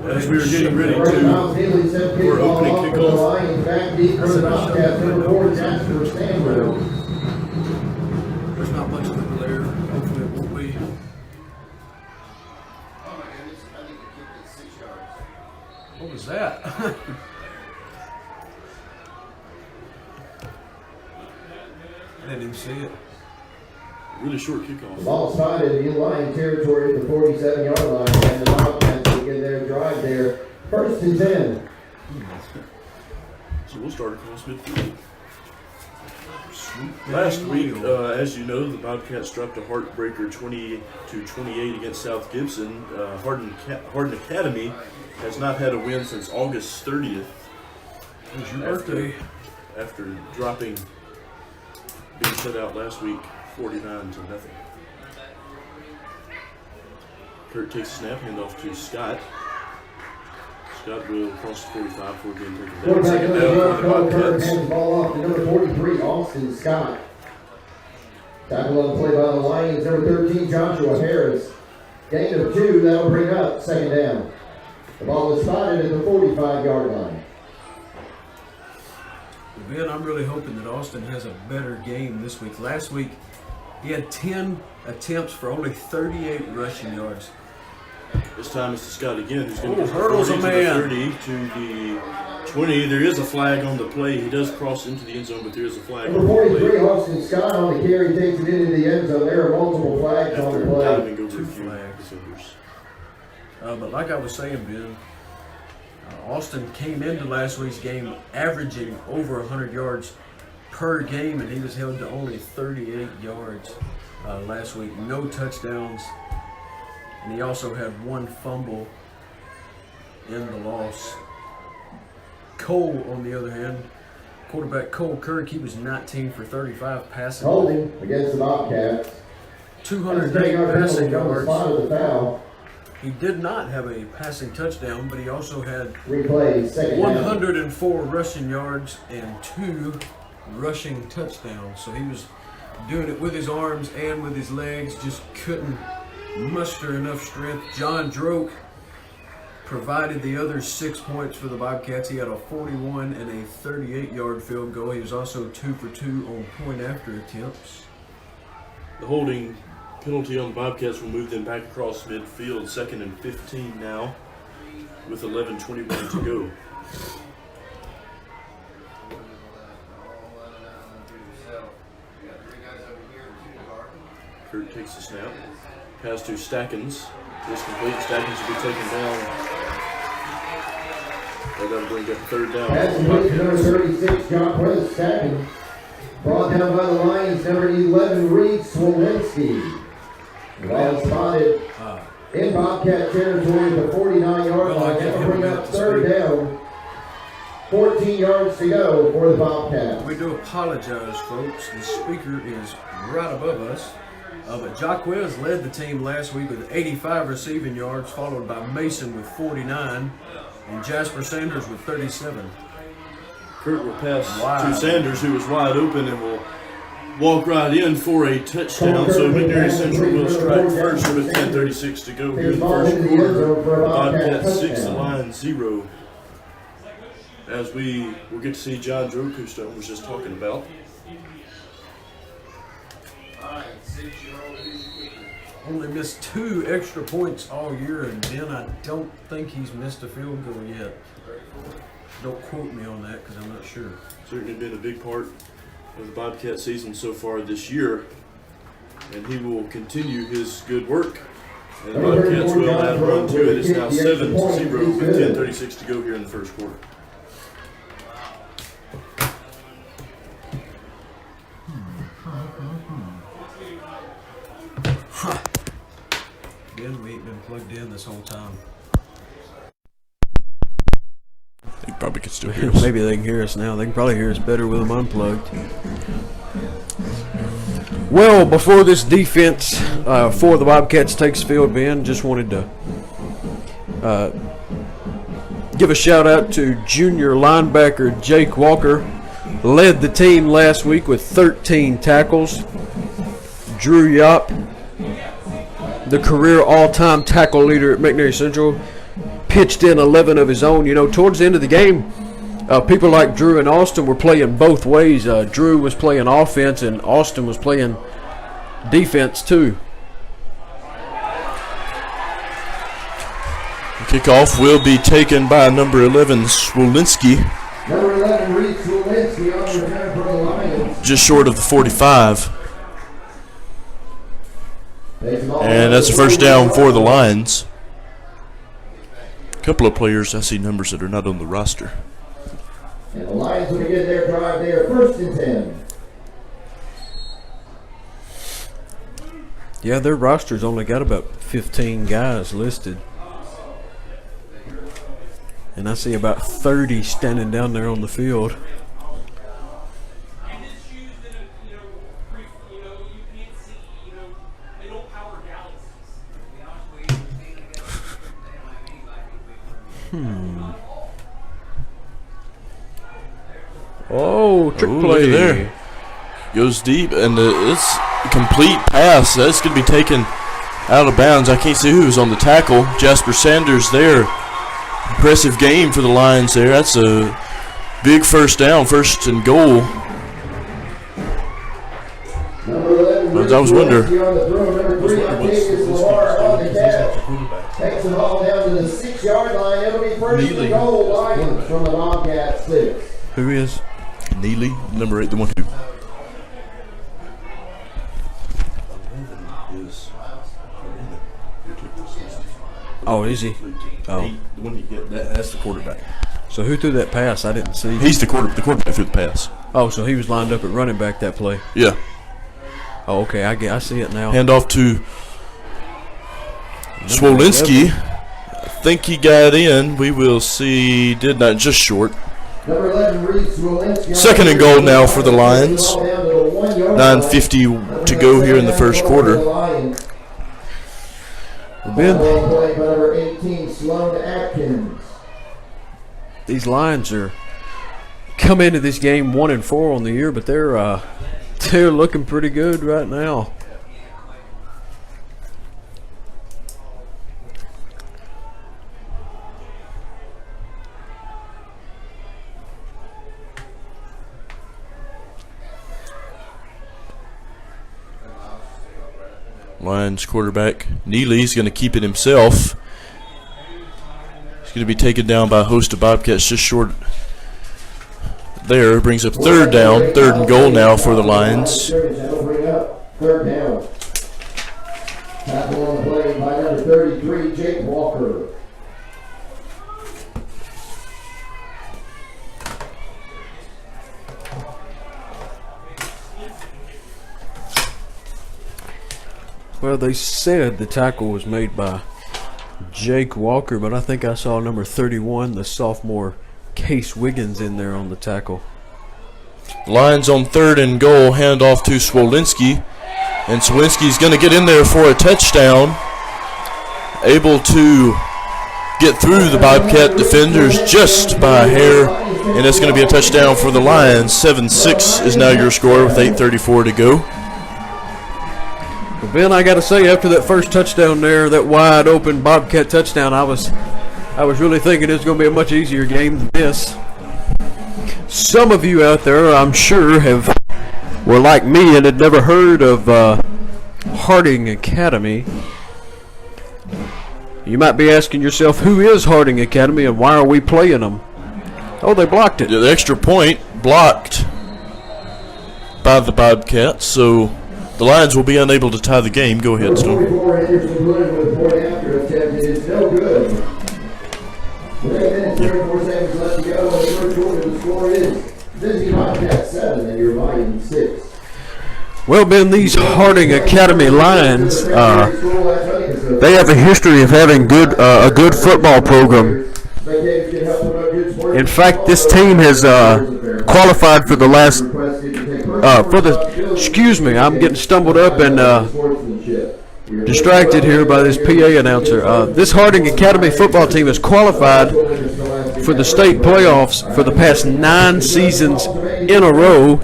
As we were getting ready for opening kickoff. There's not much of a glare. Hopefully it won't be. What was that? I didn't even see it. Really short kickoff. The ball spotted in line territory at the 47-yard line, and the Bobcats begin their drive there. 1st and 10. So we'll start across midfield. Last week, as you know, the Bobcats dropped a heartbreaker 20-28 against South Gibson. Hardin Academy has not had a win since August 30th. It was your birthday. After being shut out last week, 49-0. Kurt takes a snap, handoff to Scott. Scott will cross the 45 before being taken down. Quarterback Second number down for the 12, Kurt Bobcats. hands the ball off to number 43, Austin Scott. Tackle on the play by the Lions, number 13, Joshua Harris. Gain of 2, that'll bring up 2nd down. The ball is spotted at the 45-yard line. Ben, I'm really hoping that Austin has a better game this week. Last week, he had 10 attempts for only 38 rushing yards. This time it's to Scott again, who's going to get hurdles a the man. 30 to the 20. There is a flag on the play. He does cross into the end zone, but there is a flag Number on the 43, play. Austin Scott on the carry, takes it into the end zone. There are multiple flags on After the play. diving over 2 a few flags. defenders. But like I was saying, Ben, Austin came into last week's game averaging over 100 yards per game, and he was held to only 38 yards last week. No touchdowns, and he also had 1 fumble in the loss. Cole, on the other hand, quarterback Cole Kirk, he was 19 for 35 passing. Holding against the Bobcats. 208 passing yards. Spot of the foul. He did not have a passing touchdown, but he also had Replay, 2nd down. 104 rushing yards and 2 rushing touchdowns. So he was doing it with his arms and with his legs, just couldn't muster enough strength. John Droke provided the other 6 points for the Bobcats. He had a 41 and a 38-yard field goal. He was also 2 for 2 on point after attempts. The holding penalty on the Bobcats will move them back across midfield. 2nd and 15 now with 11:21 to go. Kurt takes the snap. Pass to Stackens. Is complete. Stackens will be taken down. That'll bring up 3rd down. Pass complete to number 36, John Press Stacking. Brought down by the Lions, number 11, Reed Swolinski. The ball spotted in Bobcat territory at the 49-yard line. That'll bring up 3rd down. 14 yards to go for the Bobcats. We do apologize, folks. The speaker is right above us. But Jaquez led the team last week with 85 receiving yards, followed by Mason with 49 and Jasper Sanders with 37. Kurt will pass to Sanders, who is wide open, and will walk right in for a touchdown. So McNairy Central will strike first with 10:36 to go here in the first quarter. Bobcats 6, the Lions 0. As we will get to see John Droke, who Stone was just talking about. only missed 2 extra points all year, and Ben, I don't think he's missed a field goal yet. Don't quote me on that because I'm not sure. Certainly been a big part of the Bobcat season so far this year, and he will continue his good work. And the Bobcats will add a run to it. It's now 7-0 with 10:36 to go here in the first quarter. Ben, we ain't been plugged in this whole time. They probably can still hear us. Maybe they can hear us now. They can probably hear us better with them unplugged. Well, before this defense for the Bobcats takes field, Ben, just wanted to give a shout out to junior linebacker Jake Walker. Led the team last week with 13 tackles. Drew Yop, the career all-time tackle leader at McNairy Central, pitched in 11 of his own. You know, towards the end of the game, people like Drew and Austin were playing both ways. Drew was playing offense and Austin was playing defense too. Kickoff will be taken by number 11, Swolinski. Number 11, Reed Swolinski on the return for the Lions. Just short of the 45. And that's a first down for the Lions. A couple of players, I see numbers that are not on the roster. And the Lions will begin their drive there, 1st and 10. Yeah, their roster's only got about 15 guys listed. And I see about 30 standing down there on the field. Oh, trick play there. Goes deep, and it's a complete pass. That's going to be taken out of bounds. I can't see who was on the tackle. Jasper Sanders there. Impressive game for the Lions there. That's a big first down, 1st and goal. I was wondering. Takes the ball down to the 6-yard line. It'll be 1st and goal. Lions from the Bobcats 6. Who is? Neely, number 8, the one who. Oh, is he? Oh. That's the quarterback. So who threw that pass? I didn't see. He's the quarterback threw the pass. Oh, so he was lined up at running back that play. Yeah. Oh, okay. I see it now. Hand off to Swolinski. I think he got in. We will see. Did not, just short. Number 11, Reed Swolinski. 2nd and goal now for the Lions. 9:50 to go here in the first quarter. Ben, play by number 18, Sloan Atkins. These Lions are come into this game 1-4 on the year, but they're looking pretty good right now. Lions quarterback Neely's going to keep it himself. He's going to be taken down by a host of Bobcats just short there. Brings up 3rd down, 3rd and goal now for the Lions. 3rd down. Tackle on the play by number 33, Jake Walker. Well, they said the tackle was made by Jake Walker, but I think I saw number 31, the sophomore Case Wiggins, in there on the tackle. Lions on 3rd and goal, hand off to Swolinski. And Swolinski's going to get in there for a touchdown. Able to get through the Bobcat defenders just by a hair. And that's going to be a touchdown for the Lions. 7-6 is now your score with 8:34 to go. Well, Ben, I got to say, after that first touchdown there, that wide open Bobcat touchdown, I was really thinking it was going to be a much easier game than this. Some of you out there, I'm sure, were like me and had never heard of Harding Academy. You might be asking yourself, who is Harding Academy and why are we playing them? Oh, they blocked it. The extra point blocked by the Bobcats, so the Lions will be unable to tie the game. Go ahead, Stone. 44 Anderson Wood with a point after attempt is no good. With 8 minutes, 34 seconds left to go in the first quarter, the score is Busy Bobcats 7 and your Lions 6. Well, Ben, these Harding Academy Lions, they have a history of having a good football program. In fact, this team has qualified for the last excuse me, I'm getting stumbled up and distracted here by this PA announcer. This Harding Academy football team has qualified for the state playoffs for the past 9 seasons in a row.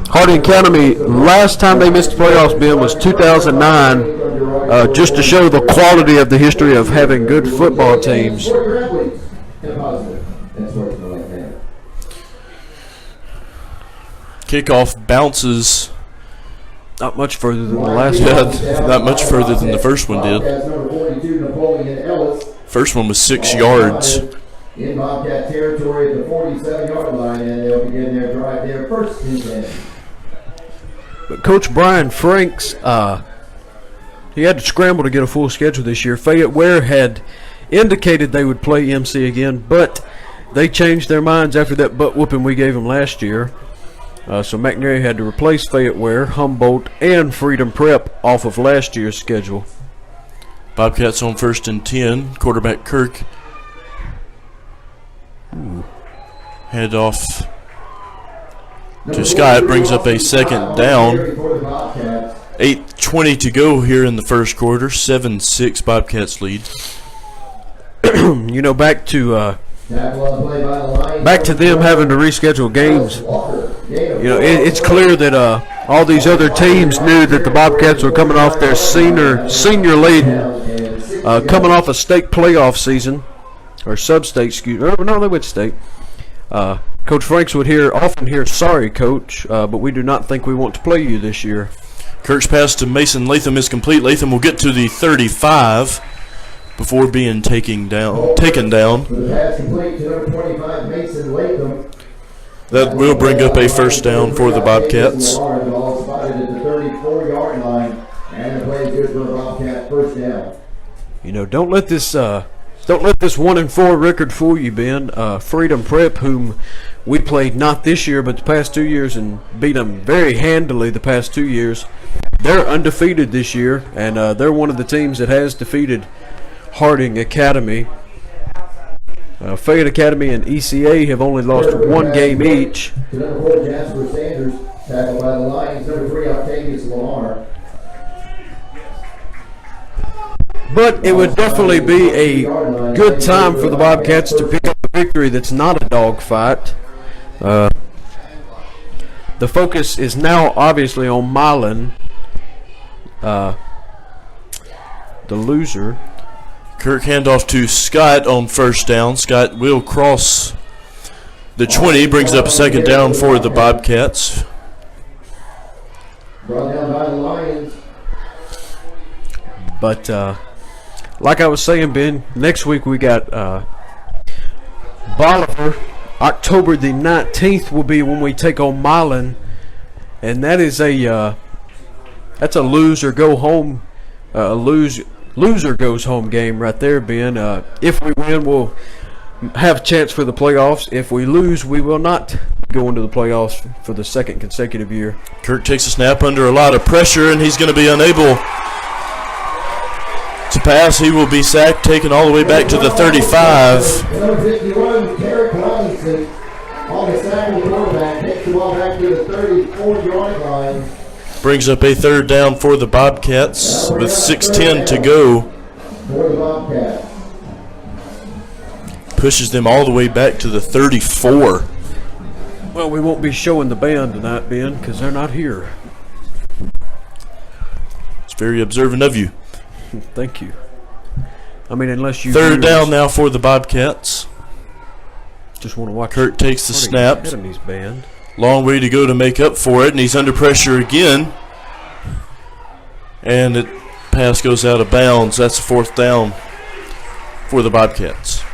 Harding Academy, last time they missed the playoffs, Ben, was 2009, just to show the quality of the history of having good football teams. Kickoff bounces. Not much further than the last one. Yeah, not much further than the first one did. First one was 6 yards. In Bobcat territory at the 47-yard line, and they'll begin their drive there first and 10. But Coach Brian Franks, he had to scramble to get a full schedule this year. Fayette Ware had indicated they would play MC again, but they changed their minds after that butt whooping we gave them last year. So McNary had to replace Fayette Ware, Humboldt, and Freedom Prep off of last year's schedule. Bobcats on first and 10. Quarterback Kirk. Head off to Scott. Brings up a second down. 8:20 to go here in the first quarter. 7-6 Bobcats lead. You know, back to them having to reschedule games. You know, it's clear that all these other teams knew that the Bobcats were coming off their senior laden, coming off a state playoff season, or sub-state, excuse me. No, they went state. Coach Franks would often hear, "Sorry, Coach, but we do not think we want to play you this year." Kirk's pass to Mason Latham is complete. Latham will get to the 35 before being taken down. The pass complete to number 25, Mason Latham. That will bring up a first down for the Bobcats. The ball spotted at the 34-yard line, and the play is good for a Bobcat first down. You know, don't let this 1-4 record fool you, Ben. Freedom Prep, whom we played not this year but the past 2 years and beat them very handily the past 2 years. They're undefeated this year, and they're one of the teams that has defeated Harding Academy. Fayette Academy and ECA have only lost 1 game each. To number 4, Jasper Sanders, tackled by the Lions. Number 3, Octavius Lamar. But it would definitely be a good time for the Bobcats to pick up a victory that's not a dogfight. The focus is now obviously on Milan, the loser. Kirk handoff to Scott on first down. Scott will cross the 20, brings up a second down for the Bobcats. Brought down by the Lions. But like I was saying, Ben, next week we got Bolivar. October the 19th will be when we take on Milan, and that is that's a loser go home, loser goes home game right there, Ben. If we win, we'll have a chance for the playoffs. If we lose, we will not go into the playoffs for the second consecutive year. Kirk takes a snap under a lot of pressure, and he's going to be unable to pass. He will be sacked, taken all the way back to the 35. Number 51, Derek Robinson, on the sack of the quarterback, takes the ball back to the 34-yard line. Brings up a third down for the Bobcats with 6:10 to go. For the Bobcats. Pushes them all the way back to the 34. Well, we won't be showing the band tonight, Ben, because they're not here. It's very observant of you. Thank you. I mean, unless you... Third down now for the Bobcats. Just want to watch... Kurt takes the snap. Band. Long way to go to make up for it, and he's under pressure again. And it pass goes out of bounds. That's a 4th down for the Bobcats.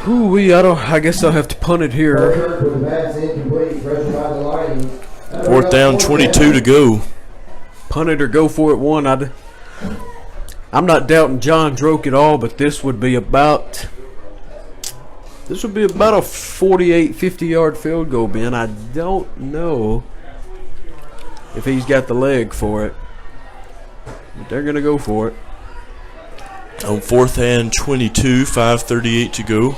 I guess I'll have to punt it here. 4th down, 22 to go. Punt it or go for it one. I'm not doubting John Droke at all, but this would be about a 48, 50-yard field goal, Ben. I don't know if he's got the leg for it. But they're going to go for it. On 4th and 22, 5:38 to go.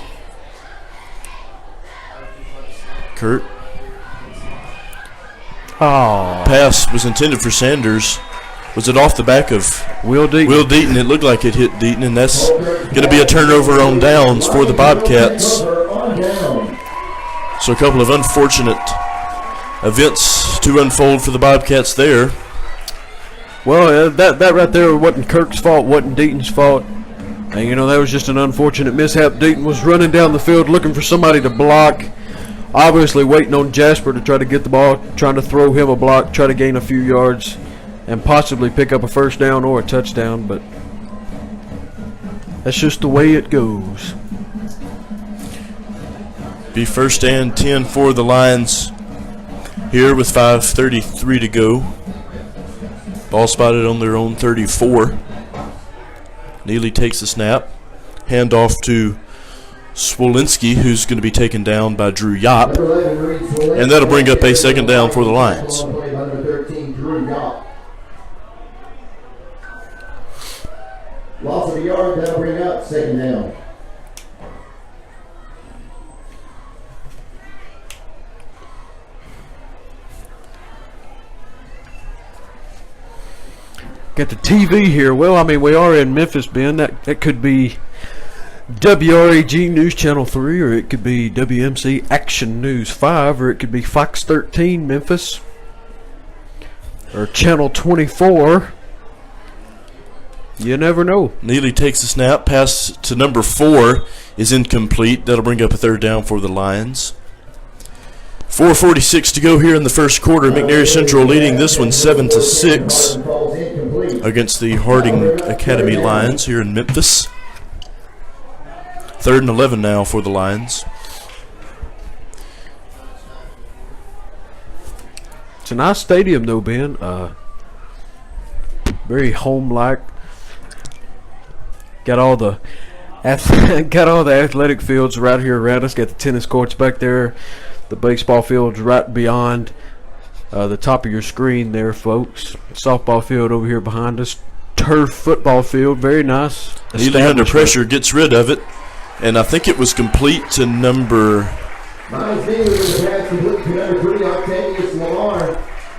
Kurt. Oh. Pass was intended for Sanders. Was it off the back of Will Deaton? Will Deaton? It looked like it hit Deaton, and that's going to be a turnover on downs for the Bobcats. So a couple of unfortunate events to unfold for the Bobcats there. Well, that right there wasn't Kirk's fault, wasn't Deaton's fault. And, that was just an unfortunate mishap. Deaton was running down the field looking for somebody to block. Obviously waiting on Jasper to try to get the ball, trying to throw him a block, try to gain a few yards, and possibly pick up a 1st down or a touchdown. But that's just the way it goes. Be 1st and 10 for the Lions here with 5:33 to go. Ball spotted on their own 34. Neely takes the snap. Handoff to Swolinski, who's going to be taken down by Drew Yop. And that'll bring up a 2nd down for the Lions. Loss of a yard, that'll bring up 2nd down. Got the TV here. Well, we are in Memphis, Ben. That could be WRAG News Channel 3, or it could be WMC Action News 5, or it could be Fox 13 Memphis, or Channel 24. You never know. Neely takes the snap. Pass to number 4 is incomplete. That'll bring up a 3rd down for the Lions. 4:46 to go here in the 1st quarter. McNairy Central leading this one 7-6 against the Harding Academy Lions here in Memphis. 3rd and 11 now for the Lions. It's a nice stadium, though, Ben. Very home-like. Got all the athletic fields right here around us. Got the tennis courts back there. The baseball field's right beyond the top of your screen there, folks. Softball field over here behind us. Turf football field, very nice. Neely under pressure gets rid of it, and I think it was complete to number.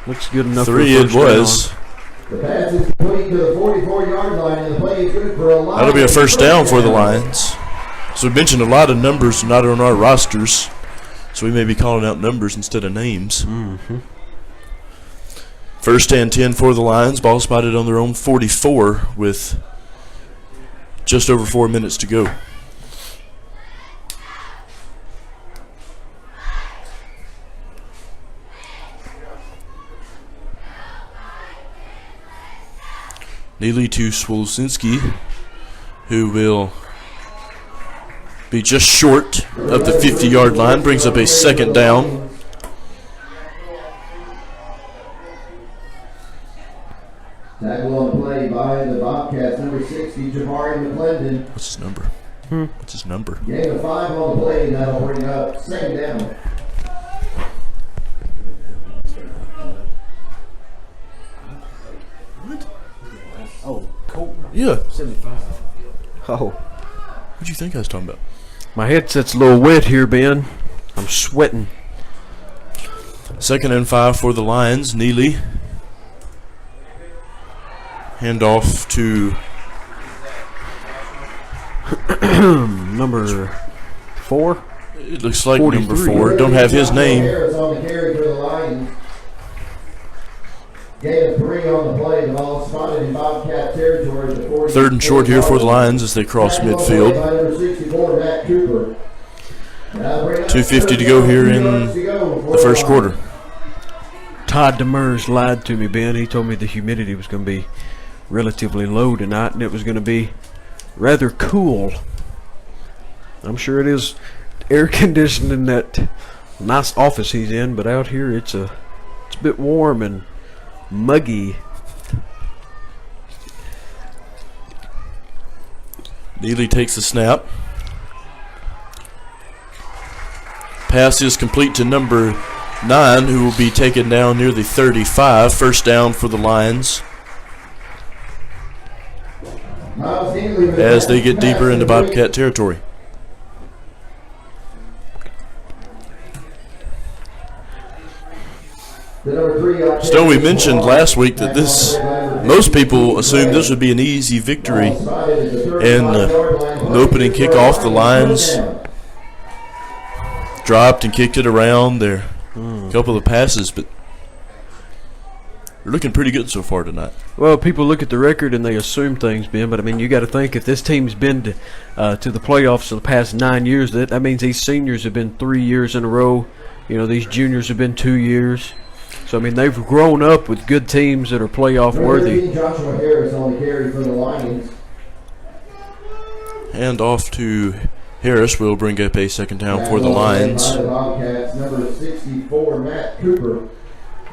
Looks good enough. 3 it was. The pass is complete to the 44-yard line, and the play is good for a line. That'll be a 1st down for the Lions. So we mentioned a lot of numbers not on our rosters, so we may be calling out numbers instead of names. 1st and 10 for the Lions. Ball spotted on their own 44 with just over 4 minutes to go. Neely to Swolsinski, who will be just short of the 50-yard line, brings up a 2nd down. Tackle on the play by the Bobcats, number 60, Jamari McClendon. What's his number? What's his number? Gain of 5 on the play, and that'll bring up 2nd down. Oh, cool. Yeah. 75. Oh. What do you think I was talking about? My headset's a little wet here, Ben. I'm sweating. 2nd and 5 for the Lions. Neely. Handoff to number 4. It looks like 43. number 4. Don't have his name. Harris on the carry for the Lions. Gain of 3 on the play. The ball spotted in Bobcat territory. 3rd and short here for the Lions as they cross midfield. 2:50 2:50 to go here in the 1st quarter. Todd Demers lied to me, Ben. He told me the humidity was going to be relatively low tonight, and it was going to be rather cool. I'm sure it is air conditioning that nice office he's in, but out here it's a bit warm and muggy. Neely takes the snap. Pass is complete to number 9, who will be taken down near the 35. First down for the Lions as they get deeper into Bobcat territory. Stone, we mentioned last week that most people assumed this would be an easy victory. And the opening kickoff, the Lions dropped and kicked it around. There a couple of passes, but they're looking pretty good so far tonight. Well, people look at the record and they assume things, Ben, but I mean, you got to think if this team's been to the playoffs for the past 9 years, that means these seniors have been 3 years in a row. You know, these juniors have been 2 years. So, I mean, they've grown up with good teams that are playoff worthy. Joshua Harris on the carry for the Lions. And off to Harris will bring up a second down for the Lions. Bobcats, number 64, Matt Cooper.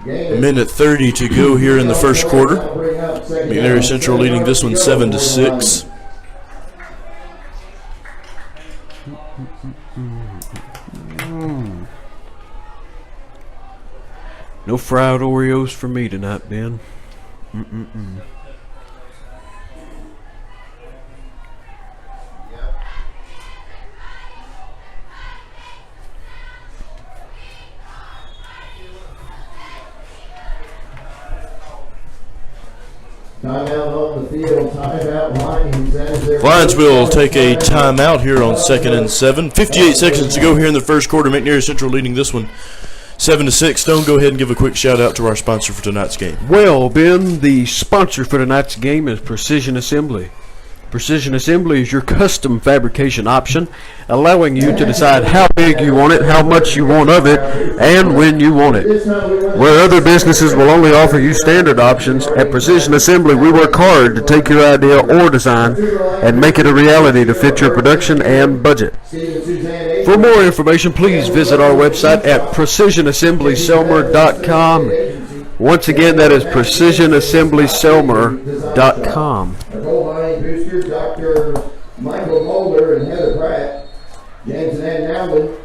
A minute 30 to go here in the first quarter. McNairy Central leading this one 7-6. No fried Oreos for me tonight, Ben. Timeout on the field. Timeout Lions. Lions will take a timeout here on 2nd and 7. 58 seconds to go here in the first quarter. McNairy Central leading this one 7-6. Stone, go ahead and give a quick shout out to our sponsor for tonight's game. Well, Ben, the sponsor for tonight's game is Precision Assembly. Precision Assembly is your custom fabrication option, allowing you to decide how big you want it, how much you want of it, and when you want it. Where other businesses will only offer you standard options, at Precision Assembly we work hard to take your idea or design and make it a reality to fit your production and budget. For more information, please visit our website at precisionassemblyselmer.com. Once again, that is precisionassemblyselmer.com. Nicole Line Booster, Dr. Michael Mulder and Heather Pratt, James and Ann Nowlin,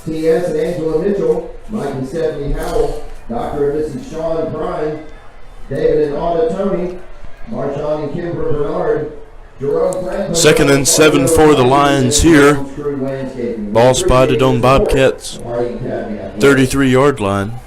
T.S. and Angela Mitchell, Mike and Stephanie Howell, Dr. and Mrs. Sean Prime, David and Auda Tony, Marshawn and Kimber Bernard, Jerome Franklin. 2nd and 7 for the Lions here. Ball spotted on Bobcats' 33-yard line.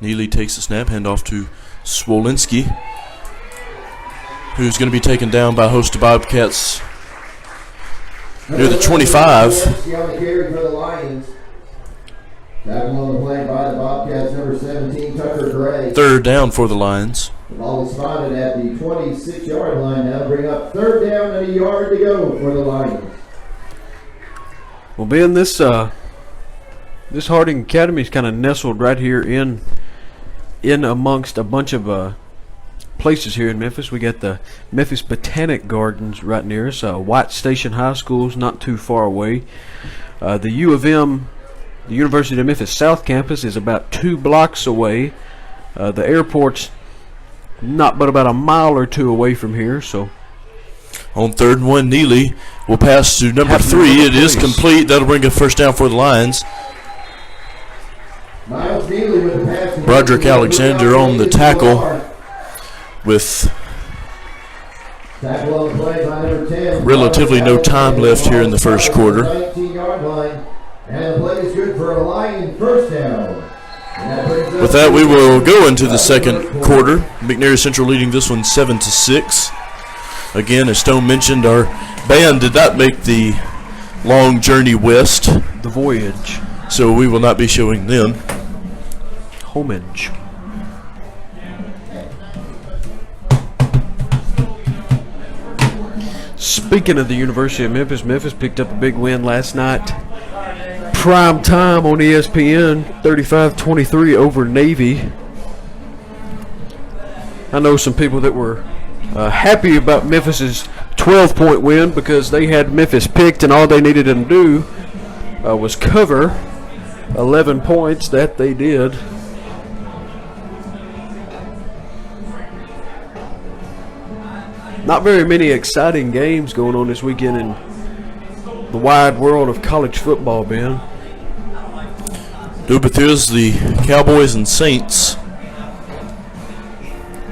Neely takes the snap, hand off to Swolinski, who's going to be taken down by a host of Bobcats near the 25. Third down for the Lions. The ball is spotted at the 26-yard line now. Bring up third down and a yard to go for the Lions. Well, Ben, this Harding Academy is kind of nestled right here in amongst a bunch of places here in Memphis. We got the Memphis Botanic Gardens right near us. White Station High School's not too far away. The U of M, the University of Memphis South Campus, is about 2 blocks away. The airport's not but about a mile or 2 away from here. So on 3rd and 1, Neely will pass to number 3. It is complete. That'll bring a first down for the Lions. Broderick Alexander on the tackle with relatively no time left here in the first quarter. With that, we will go into the second quarter. McNairy Central leading this one 7-6. Again, as Stone mentioned, our band did not make the long journey west. The voyage. So we will not be showing them. Homage. Speaking of the University of Memphis, Memphis picked up a big win last night. Prime time on ESPN, 35-23 over Navy. I know some people that were happy about Memphis's 12-point win because they had Memphis picked and all they needed them to do was cover 11 points. That they did. Not very many exciting games going on this weekend in the wide world of college football, Ben. No, but there's the Cowboys and Saints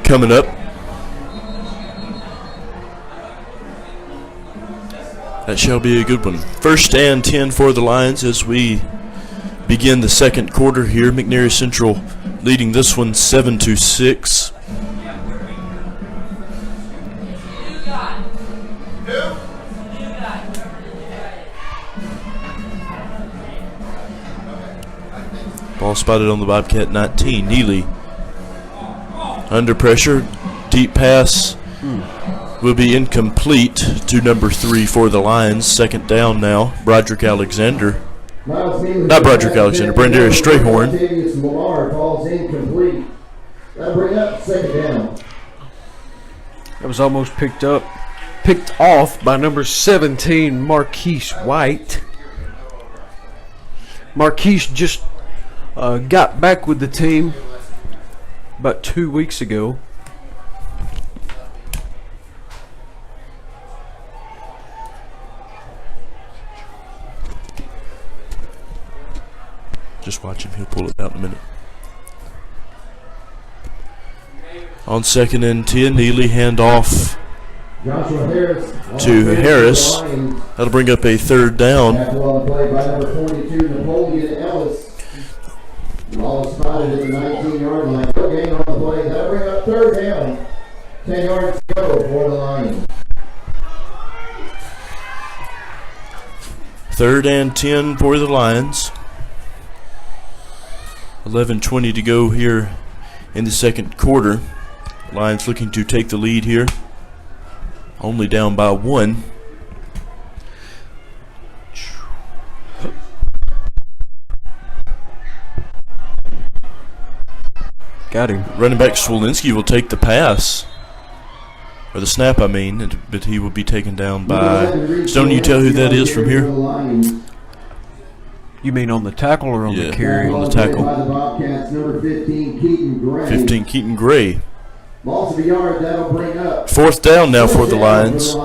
coming up. That shall be a good one. 1st and 10 for the Lions as we begin the second quarter here. McNairy Central leading this one 7-6. Ball spotted on the Bobcat 19. Neely under pressure. Deep pass will be incomplete to number 3 for the Lions. 2nd down now. Broderick Alexander. Not Broderick Alexander. Brandarius Strayhorn. Falls incomplete. That'll bring up 2nd down. That was almost picked off by number 17, Marquise White. Marquise just got back with the team about 2 weeks ago. Just watch him. He'll pull it out in a minute. On 2nd and 10, Neely handoff to Harris. That'll bring up a 3rd down. Play by number 42, Napoleon Ellis. Ball spotted at the 19-yard line. No gain on the play. That'll bring up 3rd down. 10 yards to go for the Lions. 3rd and 10 for the Lions. 11:20 to go here in the second quarter. Lions looking to take the lead here. Only down by 1. Got him. Running back Swolinski will take the pass. Or the snap, I mean. But he will be taken down by... Stone, you tell who that is from here? You mean on the tackle or on the carry? On the tackle. 15, Keaton Gray. 4th down now for the Lions.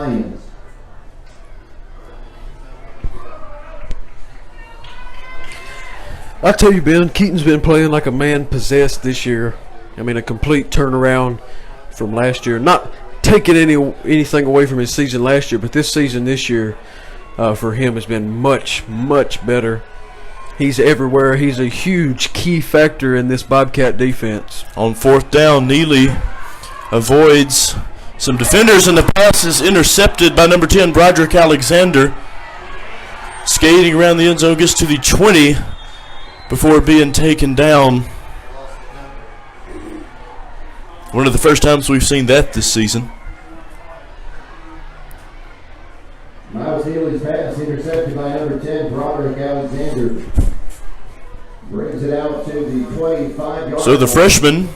I tell you, Ben, Keaton's been playing like a man possessed this year. I mean, a complete turnaround from last year. Not taking anything away from his season last year, but this year for him has been much, much better. He's everywhere. He's a huge key factor in this Bobcat defense. On 4th down, Neely avoids some defenders, and the pass is intercepted by number 10, Broderick Alexander. Skating around the end zone, gets to the 20 before being taken down. One of the first times we've seen that this season. Miles Neely's pass intercepted by number 10, Broderick Alexander. Brings it out to the 25-yard. So the freshman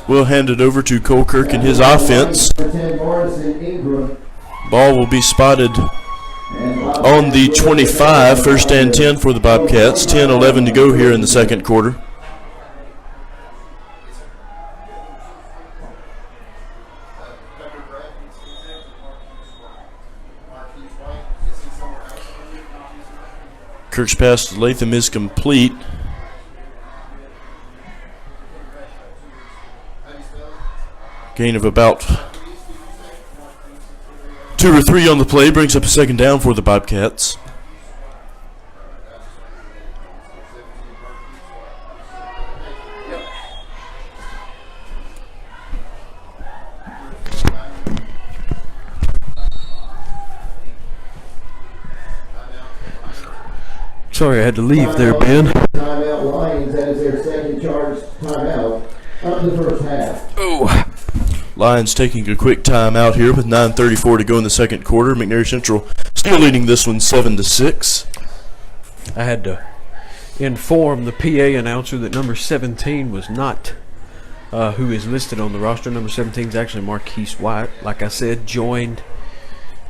will hand it over to Cole Kirk and his offense. Ball will be spotted on the 25, 1st and 10 for the Bobcats. 10-11 to go here in the second quarter. Kirk's pass to Latham is complete. Gain of about 2 or 3 on the play, brings up a 2nd down for the Bobcats. Sorry, I had to leave there, Ben. Timeout Lions, that is their second charge timeout of the first half. Oh. Lions taking a quick time out here with 9:34 to go in the second quarter. McNairy Central still leading this one 7-6. I had to inform the PA announcer that number 17 was not who is listed on the roster. Number 17 is actually Marquise White. Like I said,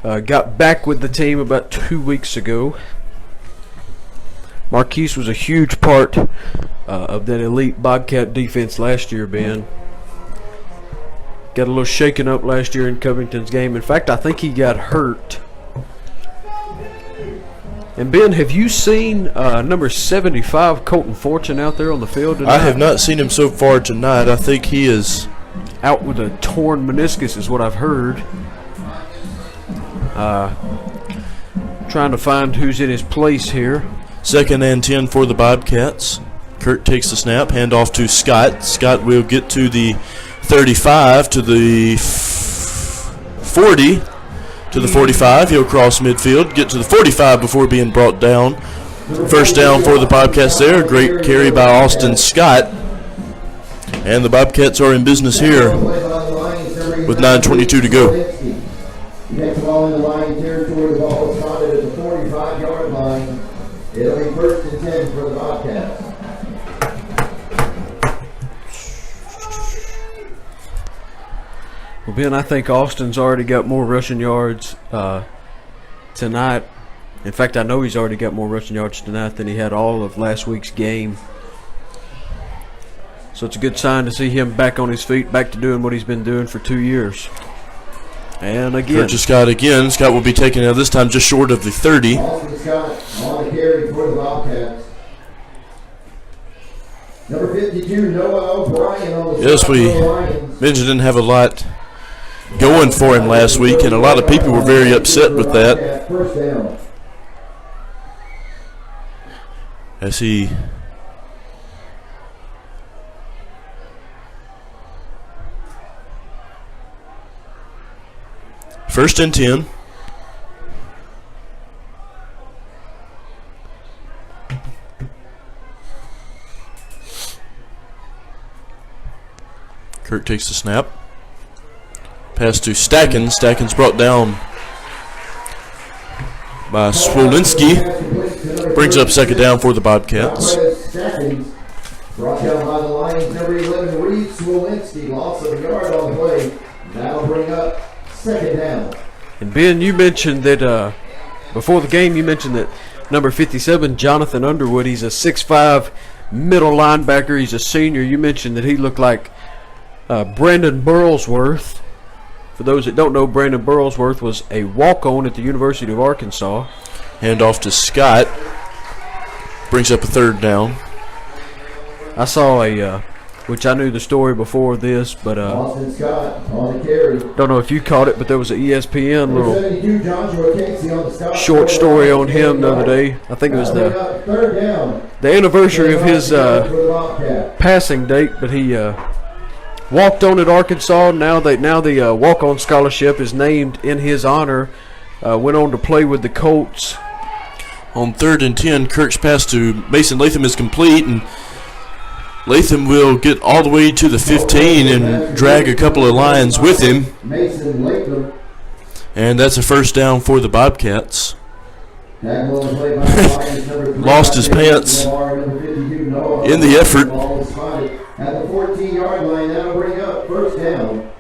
got back with the team about 2 weeks ago. Marquise was a huge part of that elite Bobcat defense last year, Ben. Got a little shaken up last year in Covington's game. In fact, I think he got hurt. And Ben, have you seen number 75, Colton Fortune, out there on the field tonight? I have not seen him so far tonight. I think he is out with a torn meniscus is what I've heard. Trying to find who's in his place here. 2nd and 10 for the Bobcats. Kurt takes the snap, handoff to Scott. Scott will get to the 35, to the 40, to the 45. He'll cross midfield, get to the 45 before being brought down. First down for the Bobcats there. Great carry by Austin Scott. And the Bobcats are in business here with 9:22 to go. Next ball in the line territory, the ball is spotted at the 45-yard line. It'll be 1st and 10 for the Bobcats. Well, Ben, I think Austin's already got more rushing yards tonight. In fact, I know he's already got more rushing yards tonight than he had all of last week's game. So it's a good sign to see him back on his feet, back to doing what he's been doing for 2 years. And again, Kurt to Scott again. Scott will be taken out this time just short of the 30. Austin Scott on the carry for the Bobcats. Number 52, Noah O'Brien on the Yes, side we for the Lions. mentioned didn't have a lot going for him last week, and a lot of people were very upset with that. First down. As he first and 10. Kurt takes the snap. Pass to Stackens. Stackens brought down by Swolinski. Brings up second down for the Bobcats. Brought down by the Lions, number 11, Reed Swolinski. Loss of a yard on the play. That'll bring up second down. and Ben, you mentioned that before the game, you mentioned that number 57, Jonathan Underwood, he's a 6'5" middle linebacker. He's a senior. You mentioned that he looked like Brandon Burlsworth. For those that don't know, Brandon Burlsworth was a walk-on at the University of Arkansas. Handoff to Scott. Brings up a third down. I saw which I knew the story before this, but Austin Scott on the carry. don't know if you caught it, but there was an ESPN Number little 72, Joshua Casey on the stop. short story on him the other day. I think it was Third down. the anniversary of his For the Bobcat. passing date, but he walked on at Arkansas. Now the walk-on scholarship is named in his honor. Went on to play with the Colts. On 3rd and 10, Kirk's pass to Mason Latham is complete, and Latham will get all the way to the 15 and drag a couple of Lions with him. Mason Latham. And that's a first down for the Bobcats. Lost Lost his pants in the effort. At the 14-yard line, that'll bring up first down.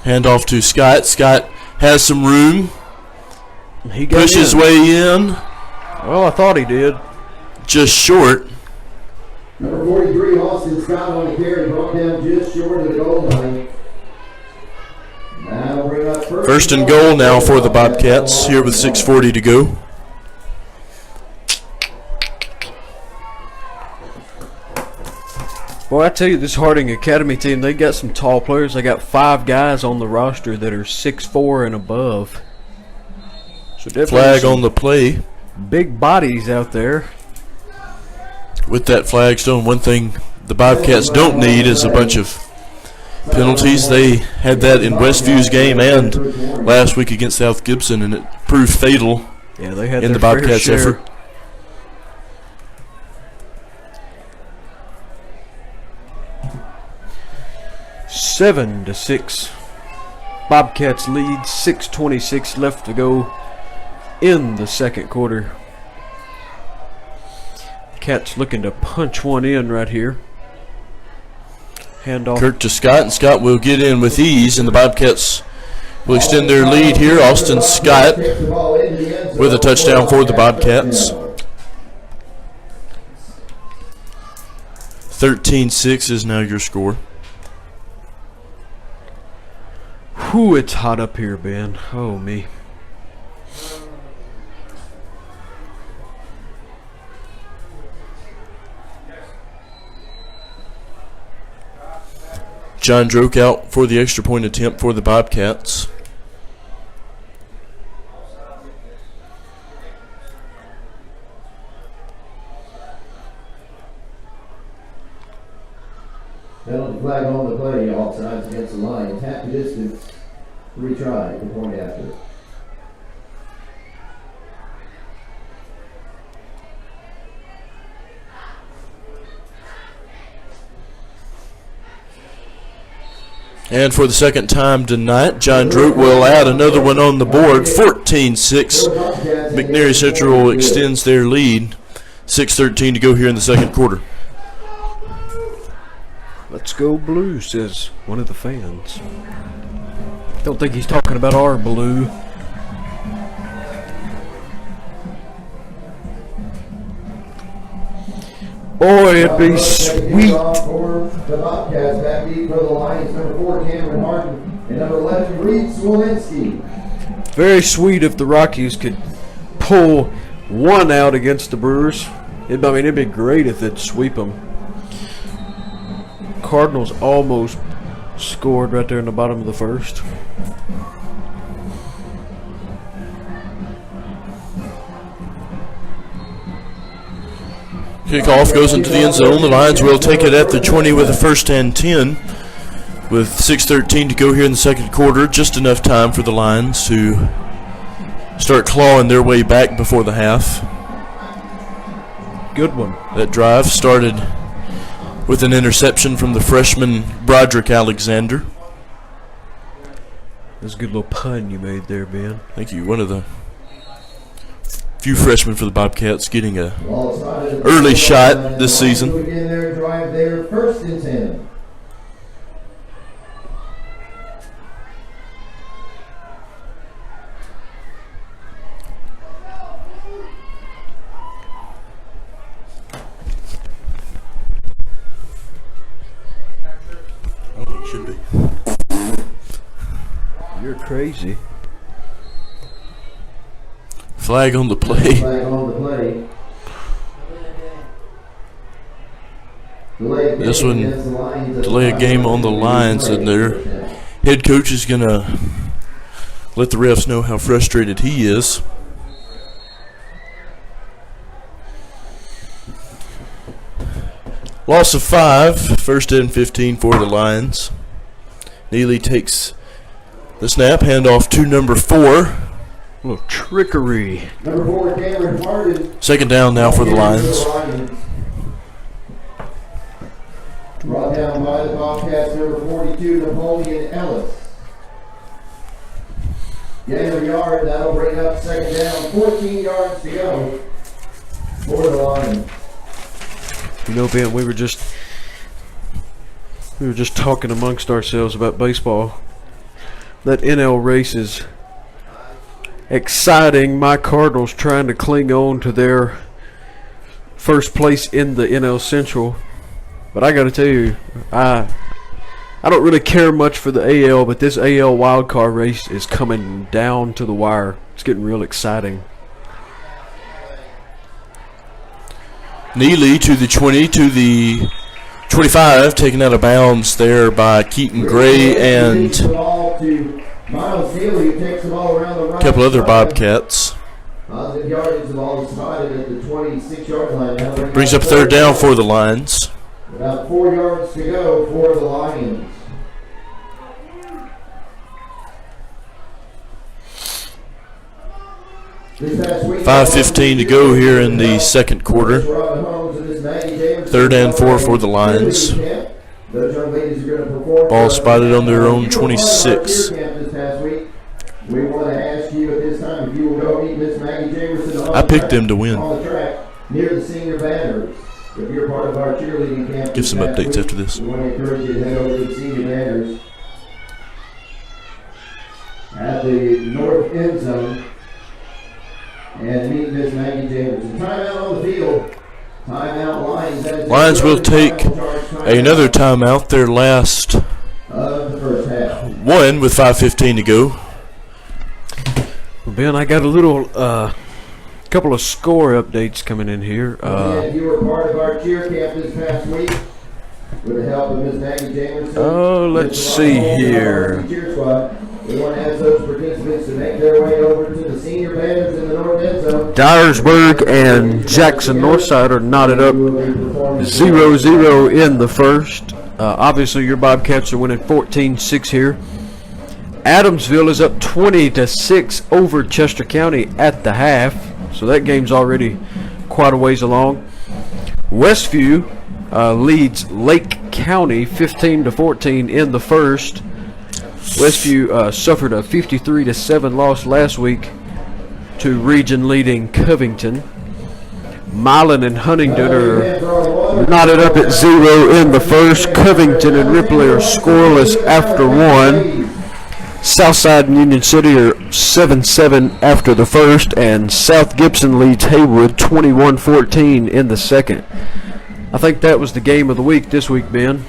Handoff to Scott. Scott has some room. He got Pushes in. way in. Well, I thought he did. Just short. Number 43, Austin Scott on the carry, brought down just short of the goal line. That'll bring up First and goal now for the Bobcats here with 6:40 to go. Boy, I tell you, this Harding Academy team, they got some tall players. They got 5 guys on the roster that are 6'4" and above. So definitely Flag some on the play. big bodies out there. With that flagstone, one thing the Bobcats don't need is a bunch of penalties. They had that in Westview's game and last week against South Gibson, and it proved fatal Yeah, they had in the their fair Bobcats' share. effort. Seven to 6. Bobcats lead, 6:26 left to go in the second quarter. Cats looking to punch one in right here. Handoff. Kirk to Scott, and Scott will get in with ease, and the Bobcats will extend their lead here. Austin Scott with a touchdown for the Bobcats. 13-6 is now your score. Whew, it's hot up here, Ben. Oh, me. John Droke out for the extra point attempt for the Bobcats. Penalty flag on the play, all sides against the line. Tap the distance. Retry the point after. And for the second time tonight, John Droke will add another one on the board. 14-6. McNary Central extends their lead. 6:13 to go here in the second quarter. Let's go blue, says one of the fans. Don't think he's talking about our blue. Boy, it'd be sweet. The Bobcats back deep for the Lions. Number 4, Cameron Martin, and number 11, Reed Smolinski. Very sweet if the Rockies could pull one out against the Brewers. It'd be great if they'd sweep them. Cardinals almost scored right there in the bottom of the first. Kickoff goes into the end zone. The Lions will take it at the 20 with a first and 10. With 6:13 to go here in the second quarter, just enough time for the Lions to start clawing their way back before the half. Good one. That drive started with an interception from the freshman Broderick Alexander. That's a good little pun you made there, Ben. Thank you. One of the few freshmen for the Bobcats getting a early shot this season. Begin their drive there, first and 10. Should be. You're crazy. Flag on the play. Flag on the play. This one, delay a game on the Lions, and their head coach is going to let the refs know how frustrated he is. Loss of 5, first and 15 for the Lions. Neely takes the snap, handoff to number 4. A little trickery. Number 4, Cameron Martin. Second down now for the Lions. Brought down by the Bobcats, number 42, Napoleon Ellis. Gain of a yard, that'll bring up second down. 14 yards to go for the Lions. You know, Ben, we were just talking amongst ourselves about baseball. That NL race is exciting. My Cardinals trying to cling on to their first place in the NL Central. But I got to tell you, I don't really care much for the AL, but this AL wildcard race is coming down to the wire. It's getting real exciting. Neely to the 20, to the 25, taken out of bounds there by Keaton Gray and a couple other Bobcats. Brings up third down for the Lions. About 4 yards to go for the Lions. $5:15 to go here in the second quarter. Third and 4 for the Lions. Ball spotted on their own 26. you will go meet Miss Maggie Jamerson. I picked them to win. On the track near the senior banners. If you're part of our cheerleading camp, Give some updates after this. We want to encourage you to head over to the senior banners at the north end zone and meet Miss Maggie Jamerson. Timeout on the field. Timeout Lions. Lions will take another timeout, their last of the first half. one with 5:15 to go. Well, Ben, I got a little couple of score updates coming in here. If you were part of our cheer camp this past week, with the help of Ms. Maggie Jamerson. Oh, let's see here. Cheer squad. We want to ask those participants to make their way over to the senior banners in the north end zone. Dyersburg and Jackson Northside are knotted up 0-0 in the first. Obviously, your Bobcats are winning 14-6 here. Adamsville is up 20-6 over Chester County at the half, so that game's already quite a ways along. Westview leads Lake County 15-14 in the first. Westview suffered a 53-7 loss last week to region-leading Covington. Milan and Huntington are knotted up at 0 in the first. Covington and Ripley are scoreless after one. Southside and Union City are 7-7 after the first, and South Gibson leads Haywood 21-14 in the second. I think that was the game of the week this week, Ben.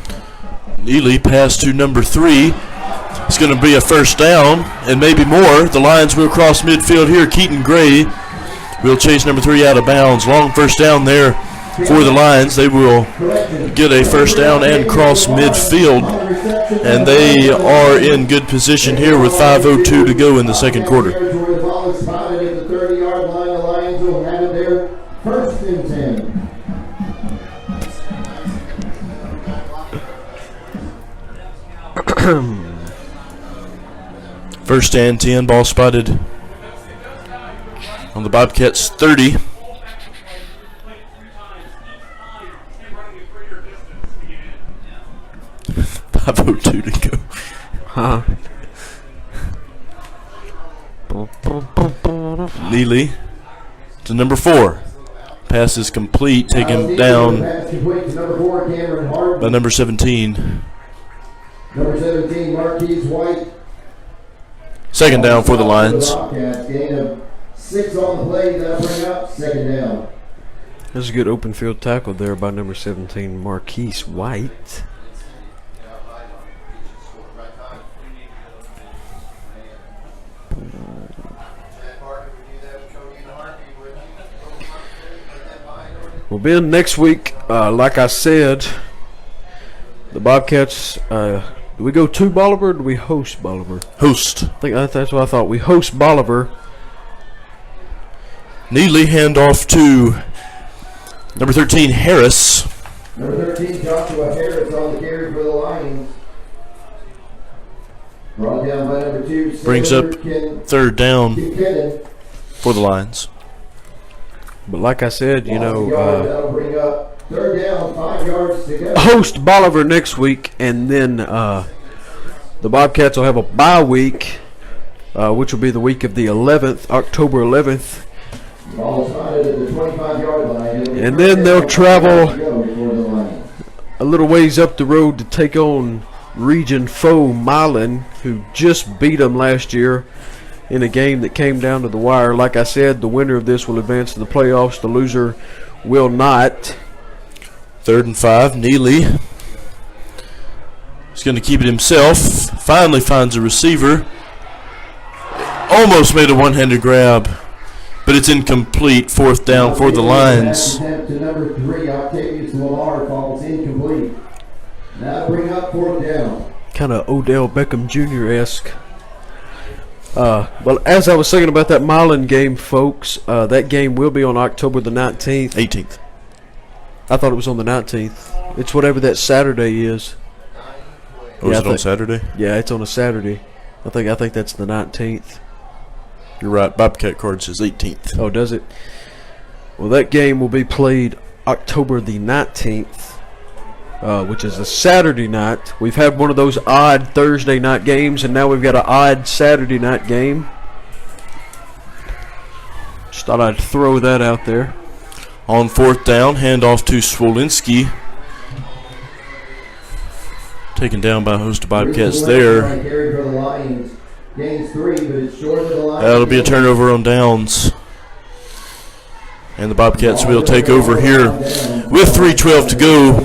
Neely passed to number 3. It's going to be a first down and maybe more. The Lions will cross midfield here. Keaton Gray will chase number 3 out of bounds. Long first down there for the Lions. They will get a first down and cross midfield, and they are in good position here with 5:02 to go in the second quarter. First and 10, ball spotted on the Bobcats 30. .502 to go. Huh. Neely to number 4. Pass is complete, taken down by number 17. Number 17, Marquise White. Second down for the Lions. Gain of 6 on the play. That'll bring up second down. That's a good open field tackle there by number 17, Marquise White. Well, Ben, next week, like I said, the Bobcats, do we go to Bolivar or do we host Bolivar? Host. I think that's what I thought. We host Bolivar. Neely handoff to number 13, Harris. Number 13, Joshua Harris on the carry for the Lions. Brought down by number 2. Brings up third down for the Lions. But like I said, you know, that'll bring up third down, 5 yards to go. Host Bolivar next week, and then the Bobcats will have a bye week, which will be the week of the 11th, October 11th. Ball spotted at the 25-yard line. And then they'll travel a little ways up the road to take on region foe Milan, who just beat them last year in a game that came down to the wire. Like I said, the winner of this will advance to the playoffs. The loser will not. 3rd and 5. Neely is going to keep it himself. Finally finds a receiver. Almost made a one-handed grab, but it's incomplete. 4th down for the Lions. To number 3, Octavius Lamar falls incomplete. Now bring up 4th down. Kind of Odell Beckham Jr.-esque. Well, as I was saying about that Milan game, folks, that game will be on October the 19th. 18th. I thought it was on the 19th. It's whatever that Saturday is. Oh, is it on Saturday? Yeah, it's on a Saturday. I think that's the 19th. You're right. Bobcat card says 18th. Oh, does it? Well, that game will be played October the 19th, which is a Saturday night. We've had one of those odd Thursday night games, and now we've got an odd Saturday night game. thought I'd throw that out there. On 4th down, handoff to Swolinski. Taken down by a host of Bobcats there. That'll be a turnover on downs. And the Bobcats will take over here with 3:12 to go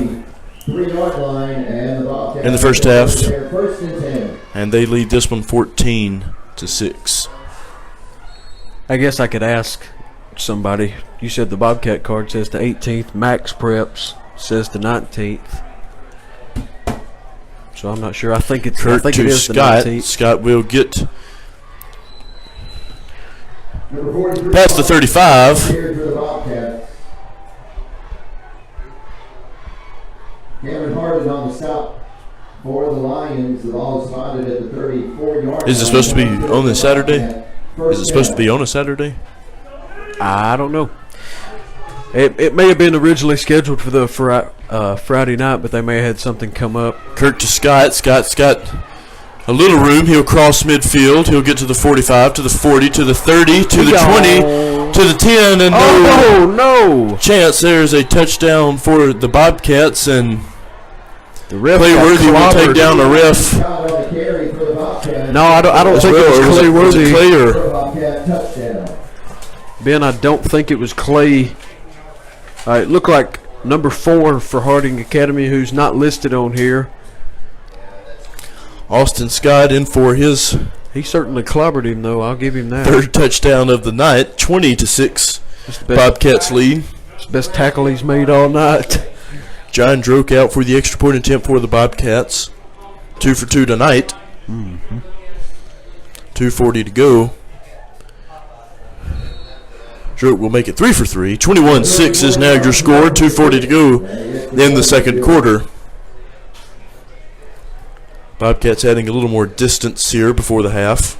in the first half. And they lead this one 14-6. I guess I could ask somebody. You said the Bobcat card says the 18th. Max Preps says the 19th. So I'm not sure. I think it is the 19th. Scott will get past the 35. Cameron Harden on the stop for the Lions. The ball is spotted at the 34-yard line. Is it supposed to be on this Saturday? Is it supposed to be on a Saturday? I don't know. It may have been originally scheduled for the Friday night, but they may have had something come up. Kirk to Scott. Scott's got a little room. He'll cross midfield. He'll get to the 45, to the 40, to the 30, to the 20, to the 10, and no chance. There's a touchdown for the Bobcats, and the ref Clayworthy will take down the ref. No, I don't think it was Clayworthy. Clay or Ben, I don't think it was Clay. It looked like number 4 for Harding Academy, who's not listed on here. Austin Scott in for his He certainly clobbered him, though. I'll give him that. 3rd touchdown of the night, 20-6. Bobcats lead. It's the best tackle he's made all night. John Droke out for the extra point attempt for the Bobcats. 2 for 2 tonight. 2:40 to go. Droke will make it 3 for 3. 21-6 is now your score. 2:40 to go in the second quarter. Bobcats adding a little more distance here before the half.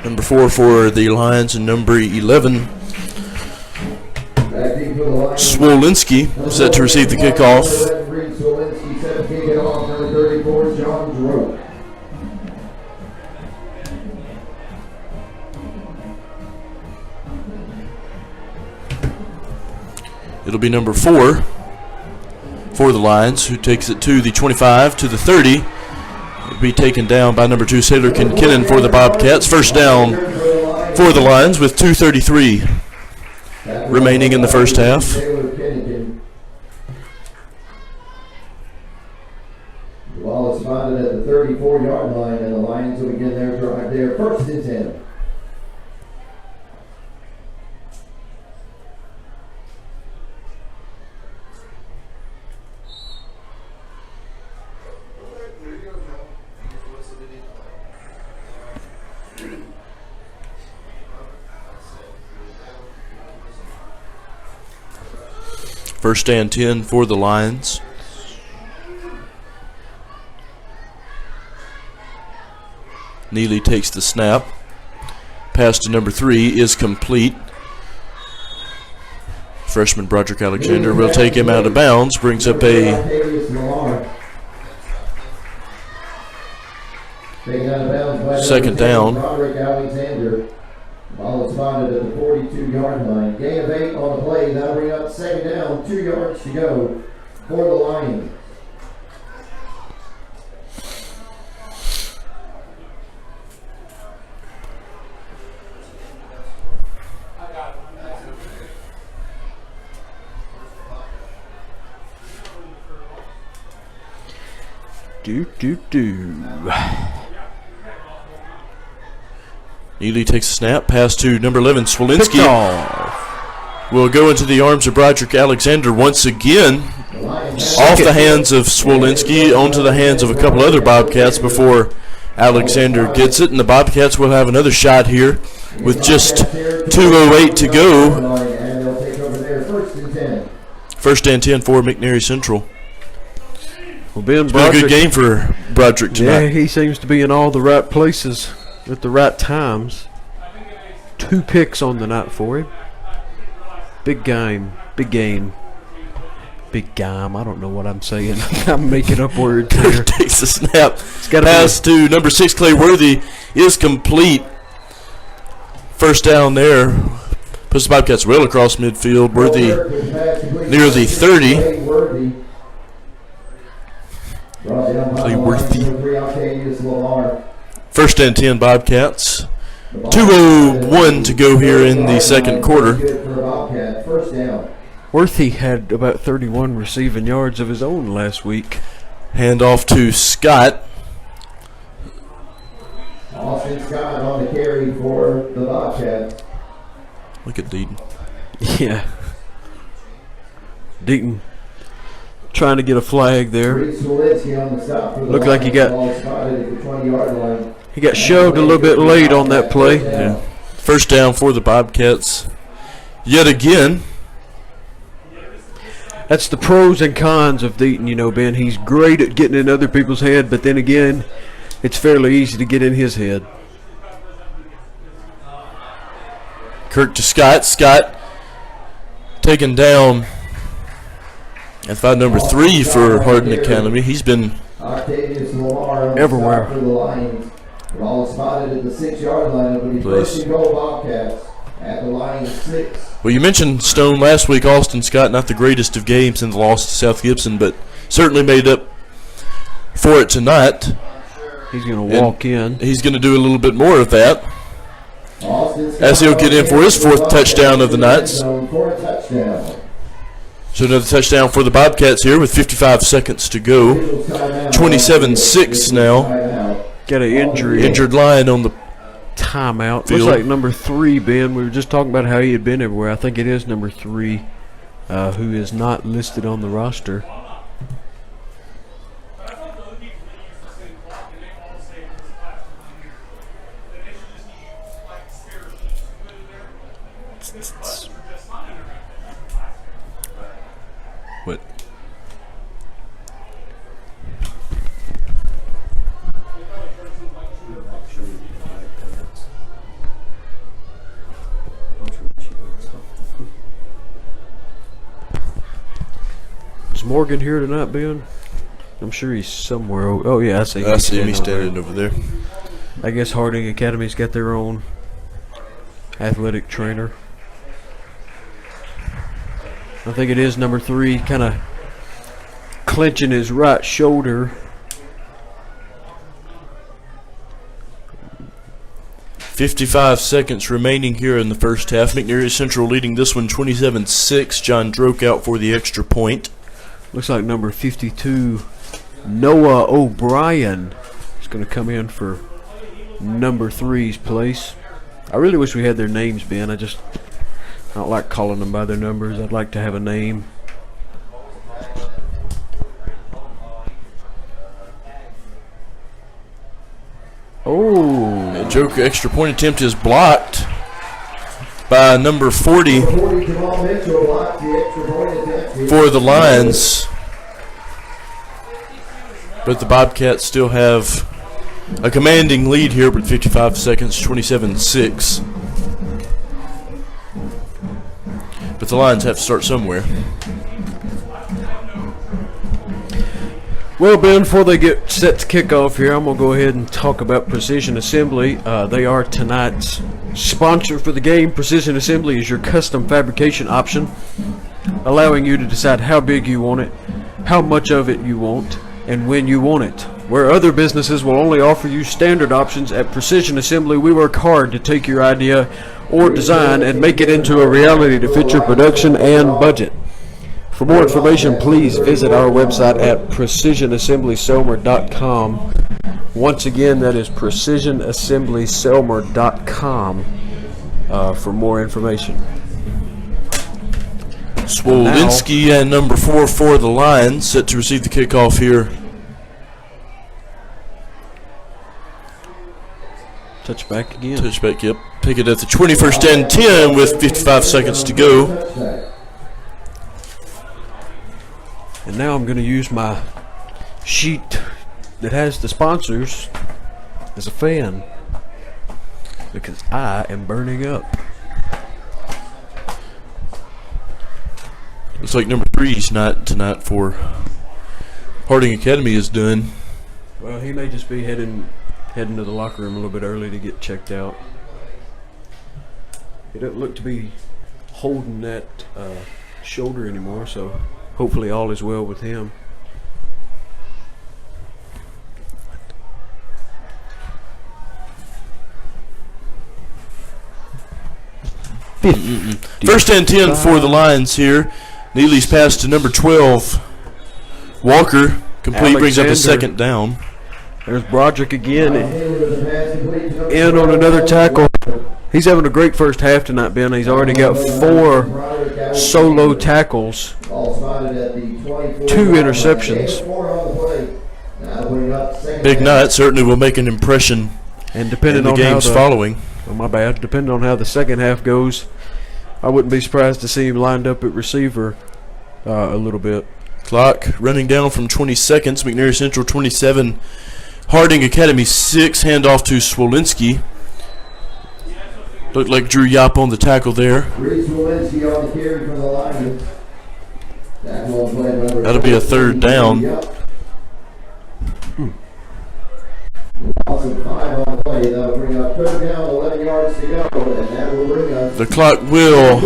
Number 4 for the Lions and number 11, Swolinski, set to receive the kickoff. It'll be number 4 for the Lions, who takes it to the 25, to the 30. It'll be taken down by number 2, Sailor Kinkinnon for the Bobcats. First down for the Lions with 2:33 remaining in the first half. The ball is spotted at the 34-yard line, and the Lions will begin their drive there. 1st and 10. First and 10 for the Lions. Neely takes the snap. Pass to number 3 is complete. Freshman Broderick Alexander will take him out of bounds. Brings up a second down. Broderick Alexander. Ball is spotted at the 42-yard line. Gain of 8 on the play. That'll bring up 2nd down. 2 yards to go for the Lions. Neely takes a snap. Pass to number 11, Swolinski. Will go into the arms of Broderick Alexander once again. Off the hands of Swolinski, onto the hands of a couple other Bobcats before Alexander gets it. And the Bobcats will have another shot here with just 2:08 to go. First and 10 for McNary Central. Well, Ben It's been a good game for Broderick tonight. Yeah, he seems to be in all the right places at the right times. 2 picks on the night for him. Big game. Big game. Big game. I don't know what I'm saying. I'm making up words here. Takes a snap. gotta Pass to number 6, Clay Worthy, is complete. First down there. Puts the Bobcats well across midfield. Worthy near the 30. Clay Worthy. First and 10 Bobcats. 2:01 to go here in the second quarter. Worthy had about 31 receiving yards of his own last week. Hand off to Scott. Austin Scott on the carry for the Bobcats. Look at Deaton. Yeah. Deaton trying to get a flag there. Looked like he got shoved a little bit late on that play. Yeah. First down for the Bobcats. Yet again. That's the pros and cons of Deaton, you know, Ben. He's great at getting in other people's head, but then again, it's fairly easy to get in his head. Kirk to Scott. Scott taken down at five, number 3 for Hardin Academy. He's been everywhere. Ball spotted at the 6-yard line, but he's first and goal Bobcats at the line 6. Well, you mentioned Stone last week. Austin Scott, not the greatest of games in the loss to South Gibson, but certainly made up for it tonight. He's going to walk in. He's going to do a little bit more of that as he'll get in for his 4th touchdown of the night. So another touchdown for the Bobcats here with 55 seconds to go. 27-6 now. Got an injury. Injured line on the timeout. field. Looks like number 3, Ben. We were just talking about how he had been everywhere. I think it is number 3 who is not listed on the roster. What? Is Morgan here tonight, Ben? I'm sure he's somewhere. Oh, yeah, I see. I see him. He's standing over there. I guess Harding Academy's got their own athletic trainer. I think it is number 3, kind of clenching his right shoulder. .55 seconds remaining here in the first half. McNairy Central leading this one 27-6. John Droke out for the extra point. Looks like number 52, Noah O'Brien, is going to come in for number 3's place. I really wish we had their names, Ben. I don't like calling them by their numbers. I'd like to have a name. Oh. A joke extra point attempt is blocked by number 40 for the Lions. But the Bobcats still have a commanding lead here with 55 seconds, 27-6. But the Lions have to start somewhere. Well, Ben, before they get set to kick off here, I'm going to go ahead and talk about Precision Assembly. They are tonight's sponsor for the game. Precision Assembly is your custom fabrication option, allowing you to decide how big you want it, how much of it you want, and when you want it. Where other businesses will only offer you standard options, at Precision Assembly we work hard to take your idea or design and make it into a reality to fit your production and budget. For more information, please visit our website at precisionassemblyselmer.com. Once again, that is precisionassemblyselmer.com for more information. Swolinski and number 4 for the Lions set to receive the kickoff here. Touchback again. Touchback, yep. Take it at the 21st and 10 with 55 seconds to go. And now I'm going to use my sheet that has the sponsors as a fan, because I am burning up. Looks like number 3's not tonight for Harding Academy is done. Well, he may just be heading to the locker room a little bit early to get checked out. He doesn't look to be holding that shoulder anymore, so hopefully all is well with him. First and 10 for the Lions here. Neely's pass to number 12. Walker, complete, brings up a second down. There's Broderick again, in on another tackle. He's having a great first half tonight, Ben. He's already got 4 solo tackles, 2 interceptions. Big night, certainly will make an impression And depending in the on games how following. oh, my bad. Depending on how the second half goes, I wouldn't be surprised to see him lined up at receiver a little bit. Clock running down from 20 seconds. McNair Central 27. Harding Academy 6. Handoff to Swolinski. Looked like Drew Yop on the tackle there. That'll be a third down. The clock will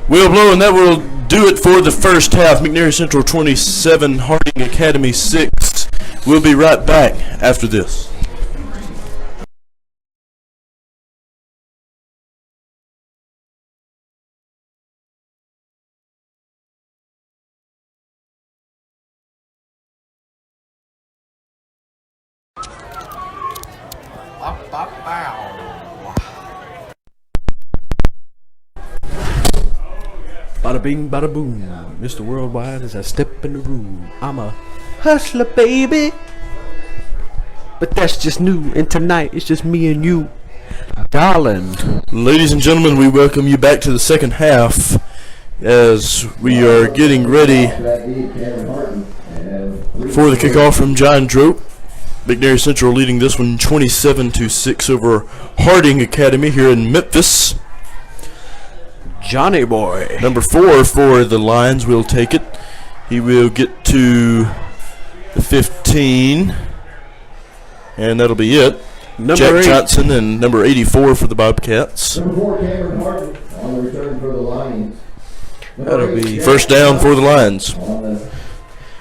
blow, and that will do it for the first half. McNair Central 27, Harding Academy 6. We'll be right back after this. Bada bing, bada boom. Mr. Worldwide as I step in the room. I'm a hustler, baby. But that's just new, and tonight it's just me and you, darling. Ladies and gentlemen, we welcome you back to the second half as we are getting ready for the kickoff from John Drope. McNair Central leading this one 27-6 over Harding Academy here in Memphis. Johnny boy. Number 4 for the Lions will take it. He will get to the 15, and that'll be it. Jack 8. Johnson and number 84 for the Bobcats. Number 4, Cameron Harden on the return for the Lions. That'll be First down for the Lions.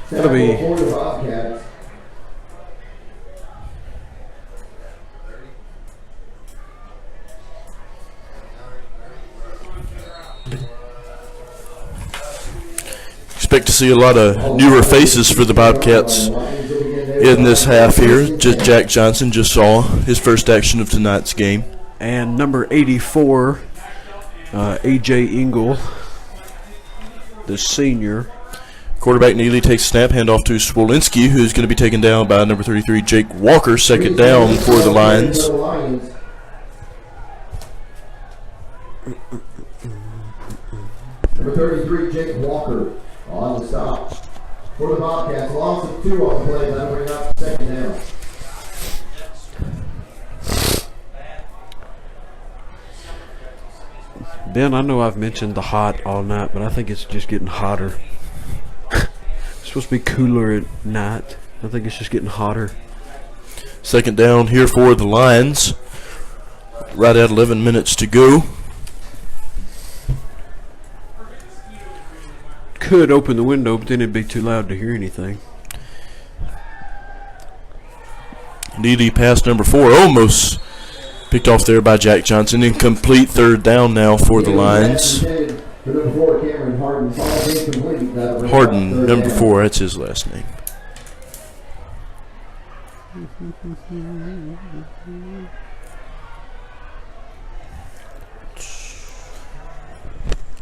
That'll be For the Bobcats. Expect to see a lot of newer faces for the Bobcats in this half here. Just Jack Johnson just saw his first action of tonight's game. and number 84, A.J. Engel, the senior. Quarterback Neely takes snap, handoff to Swolinski, who's going to be taken down by number 33, Jake Walker. Second down for the Lions. Number 33, Jake Walker on the stop. For the Bobcats, loss of 2 on the play. That'll bring up second down. Ben, I know I've mentioned the hot all night, but I think it's just getting hotter. It's supposed to be cooler at night. I think it's just getting hotter. Second down here for the Lions. Right at 11 minutes to go. Could open the window, but then it'd be too loud to hear anything. Neely pass number 4, almost picked off there by Jack Johnson. Incomplete, third down now for the Lions. Harden, number 4, that's his last name.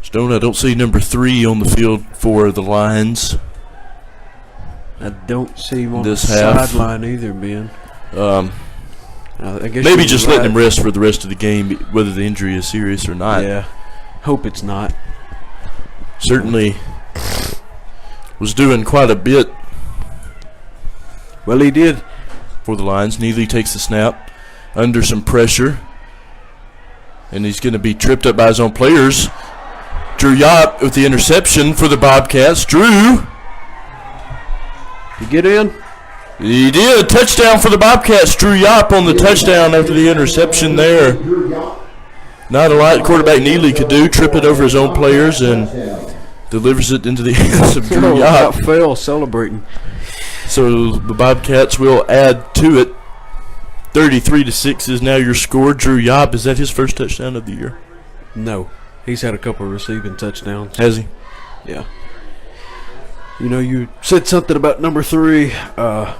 Stone, I don't see number 3 on the field for the Lions. I don't see him on This the half. sideline either, Ben. I guess Maybe you're just right. letting him rest for the rest of the game, whether the injury is serious or not. Yeah, hope it's not. Certainly was doing quite a bit Well, he did. For the Lions, Neely takes the snap under some pressure, and he's going to be tripped up by his own players. Drew Yop with the interception for the Bobcats. Drew. You get in? He did. Touchdown for the Bobcats. Drew Yop on the touchdown after the interception there. Not a lot quarterback Neely could do. Trip it over his own players and delivers it into the hands of Drew Yop. Fell celebrating. So the Bobcats will add to it. 33-6 is now your score. Drew Yop, is that his first touchdown of the year? No. He's had a couple of receiving touchdowns. Has he? Yeah. You know, you said something about number 3. The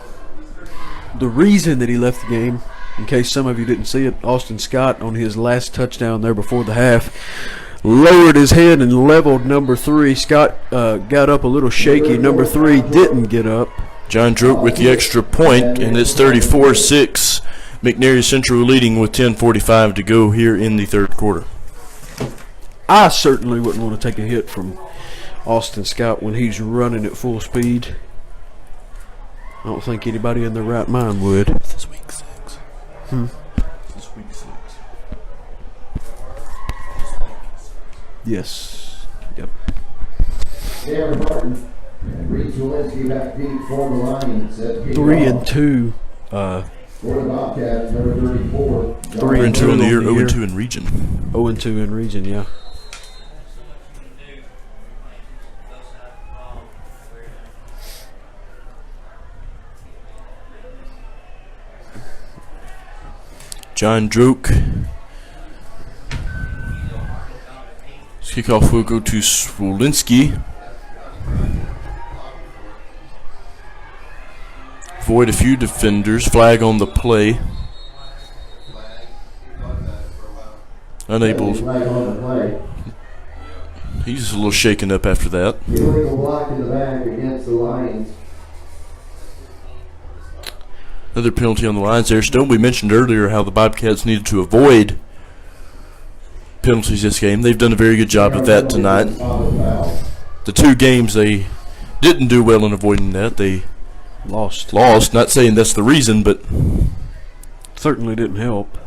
reason that he left the game, in case some of you didn't see it, Austin Scott on his last touchdown there before the half lowered his head and leveled number 3. Scott got up a little shaky. Number 3 didn't get up. John Droke with the extra point, and it's 34-6. McNary Central leading with 10:45 to go here in the third quarter. I certainly wouldn't want to take a hit from Austin Scott when he's running at full speed. I don't think anybody in their right mind would. This is week 6. This is week 6. Yes. Yep. Darren Martin and Reed Zielinski back deep for the Lions. 3-2. For the Bobcats, number 34. 3-2 in the year, 0-2 in region. 0-2 in region, yeah. John Droke. Kickoff will go to Swolinski. Avoid a few defenders. Flag on the play. Unable. Flag on the play. He's a little shaken up after that. Illegal block in the back against the Lions. Another penalty on the Lions there. Stone, we mentioned earlier how the Bobcats needed to avoid penalties this game. They've done a very good job of that tonight. The 2 games they didn't do well in avoiding that. They Lost. Not saying that's the reason, but Certainly didn't help.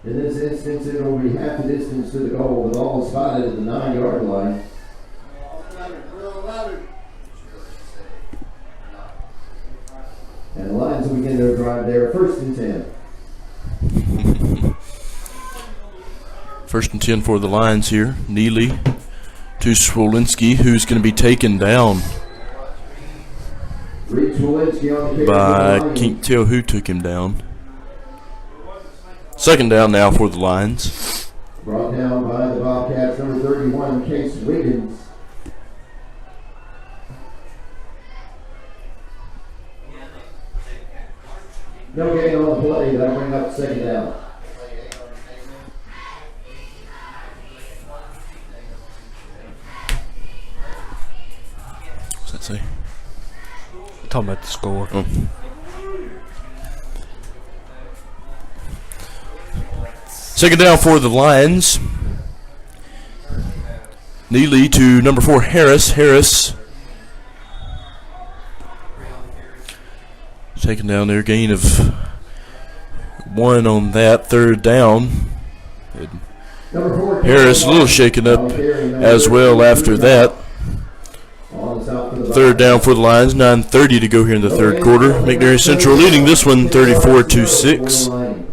In this instance, it will be half the distance to the goal. The ball is spotted at the 9-yard line. And the Lions will begin their drive there. 1st and 10. 1st and 10 for the Lions here. Neely to Swolinski, who's going to be taken down Reed Zielinski on the by, kick. can't tell who took him down. 2nd down now for the Lions. Brought down by the Bobcats, number 31, Case Wiggins. No gain on the play. That'll bring up 2nd down. What's that say? Talking about the score. Oh. Second down for the Lions. Neely to number 4, Harris. Harris taken down there. Gain of 1 on that. 3rd down. Harris a little shaken up as well after that. 3rd down for the Lions. 9:30 to go here in the third quarter. McNary Central leading this one 34-6.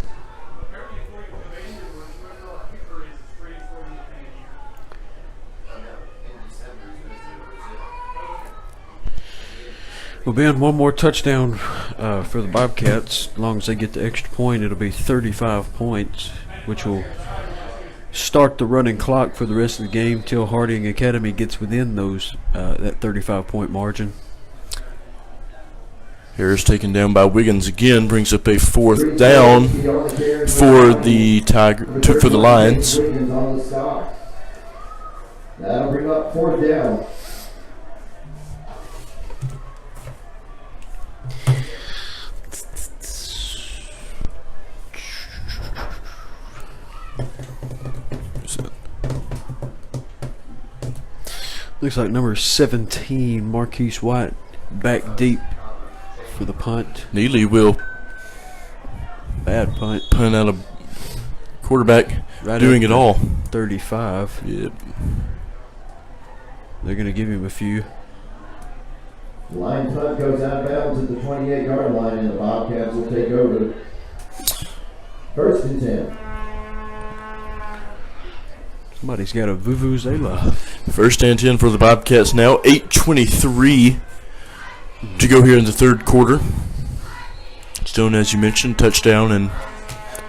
Well, Ben, one more touchdown for the Bobcats. As long as they get the extra point, it'll be 35 points, which will start the running clock for the rest of the game till Harding Academy gets within those that 35-point margin. Harris taken down by Wiggins again, brings up a 4th down for the for the Lions. That'll bring up 4th down. Looks like number 17, Marquise White, back deep for the punt. Neely will Bad punt. punt out a quarterback Right doing at it all. 35. Yep. They're going to give him a few. Line punt goes out of bounds at the 28-yard line, and the Bobcats will take over. 1st and 10. Somebody's got a vuvuzela. 1st and 10 for the Bobcats now. 8:23 to go here in the 3rd quarter. Stone, as you mentioned, touchdown and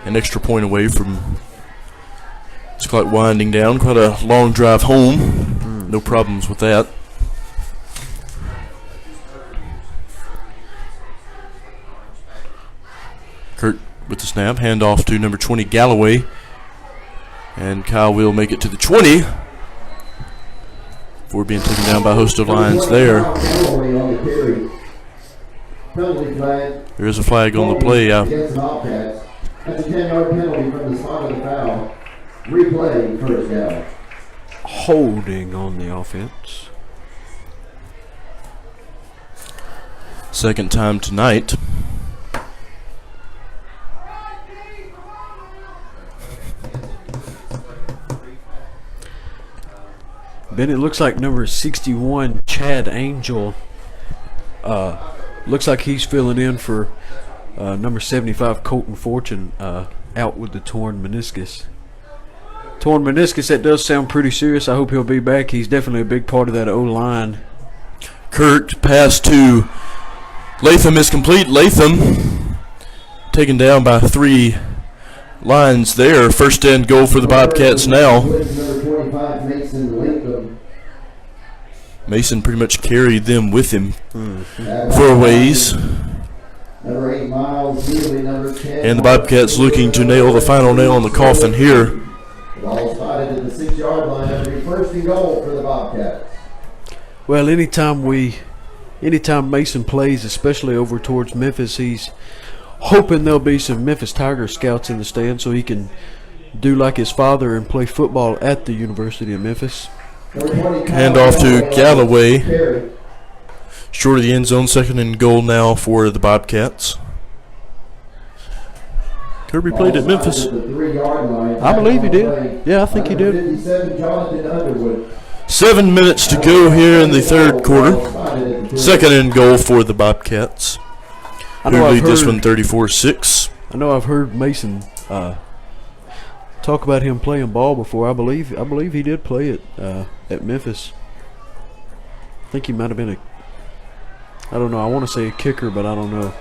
an extra point away from this clock winding down. Quite a long drive home. No problems with that. Kurt with the snap. Handoff to number 20, Galloway. And Kyle will make it to the 20 before being taken down by a host of Lions there. There is a flag on the play. Against the Bobcats. That's a 10-yard penalty from the spot of the foul. Replay, 1st down. Holding on the offense. 2nd time tonight. Then it looks like number 61, Chad Angel, looks like he's filling in for number 75, Colton Fortune, out with the torn meniscus. Torn meniscus, that does sound pretty serious. I hope he'll be back. He's definitely a big part of that O-line. Kurt pass to Latham is complete. Latham taken down by 3 Lions there. 1st and goal for the Bobcats now. Number 25, Mason Lincoln. Mason pretty much carried them with him for a ways. Number 8, Miles Healy, number 10. And the Bobcats looking to nail the final nail in the coffin here. The ball spotted at the 6-yard line. It'll be 1st and goal for the Bobcats. Well, anytime Mason plays, especially over towards Memphis, he's hoping there'll be some Memphis Tiger scouts in the stand so he can do like his father and play football at the University of Memphis. Handoff to Galloway. Short of the end zone. 2nd and goal now for the Bobcats. Kirby played at Memphis. I believe he did. Yeah, I think he did. 57, Jonathan Underwood. 7 minutes to go here in the 3rd quarter. 2nd and goal for the Bobcats. Who lead this one 34-6. I know I've heard Mason talk about him playing ball before. I believe he did play at Memphis. I think he might have been I don't know. I want to say a kicker, but I don't know.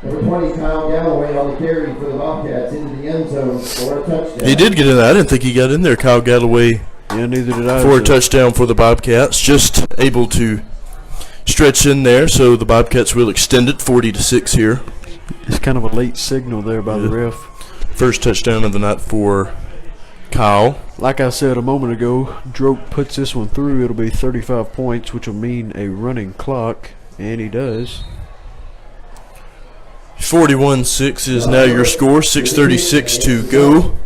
Number 20, Kyle Galloway on the carry for the Bobcats into the end zone for a touchdown. He did get in there. I didn't think he got in there, Kyle Galloway. Yeah, neither did I. For a touchdown for the Bobcats. Just able to stretch in there, so the Bobcats will extend it 40-6 here. It's kind of a late signal there by the ref. First touchdown of the night for Kyle. Like I said a moment ago, Droke puts this one through. It'll be 35 points, which will mean a running clock, and he does. 41-6 is now your score. 6:36 to go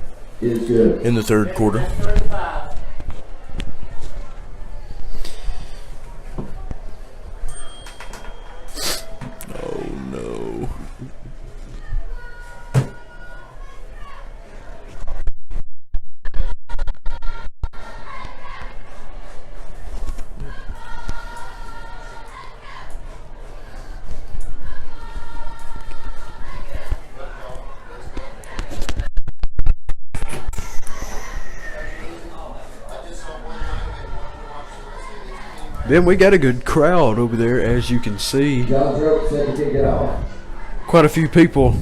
in the 3rd quarter. Oh no. Then we got a good crowd over there, as you can see. John Droke said to kick it off. Quite a few people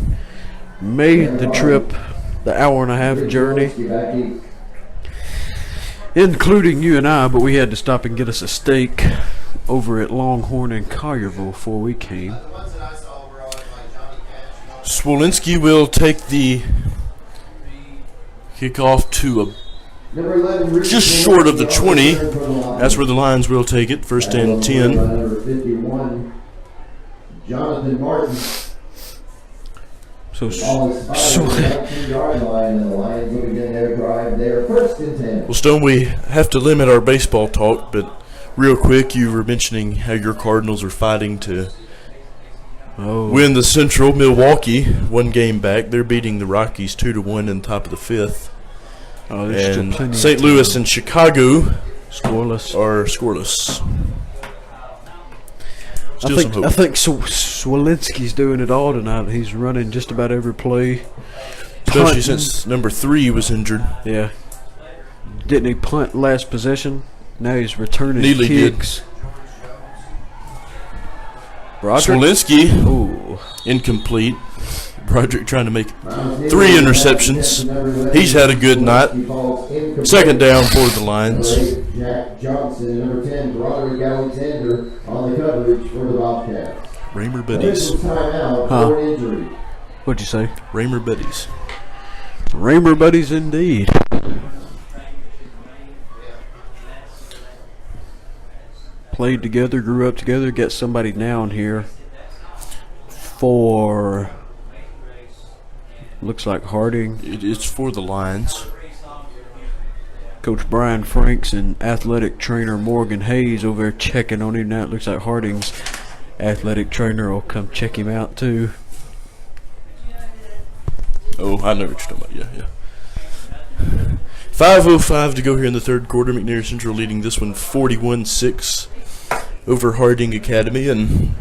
made the trip, the hour-and-a-half journey, including you and I, but we had to stop and get us a steak over at Longhorn in Collierville before we came. Swolinski will take the kickoff to a just short of the 20. That's where the Lions will take it. 1st and 10. Number 51, Jonathan Martin. The ball is spotted at the 19-yard line, and the Lions will begin their drive there, 1st and 10. Well, Stone, we have to limit our baseball talk, but real quick, you were mentioning how your Cardinals are fighting to win the Central. Milwaukee, 1 game back. They're beating the Rockies 2-1 in the top of the 5th. And St. Louis and Chicago scoreless. are scoreless. I think Swalinski's doing it all tonight. He's running just about every play. Especially since number 3 was injured. Yeah. Didn't he punt last possession? Now he's returning Neely kicks. Swalinski, incomplete. Broderick trying to make 3 interceptions. He's had a good night. 2nd down for the Lions. Jack Johnson, number 10, Broderick Alexander on the coverage for the Bobcats. Raymer Buddies. Timeout for injury. What'd you say? Raymer Buddies. Raymer Buddies indeed. Played together, grew up together. Get somebody down here for, looks like Harding. It's for the Lions. Coach Brian Franks and athletic trainer Morgan Hayes over there checking on him. Now it looks like Harding's athletic trainer will come check him out too. Oh, I know what you're talking about. Yeah. 5:05 to go here in the 3rd quarter. McNair Central leading this one 41-6 over Harding Academy. And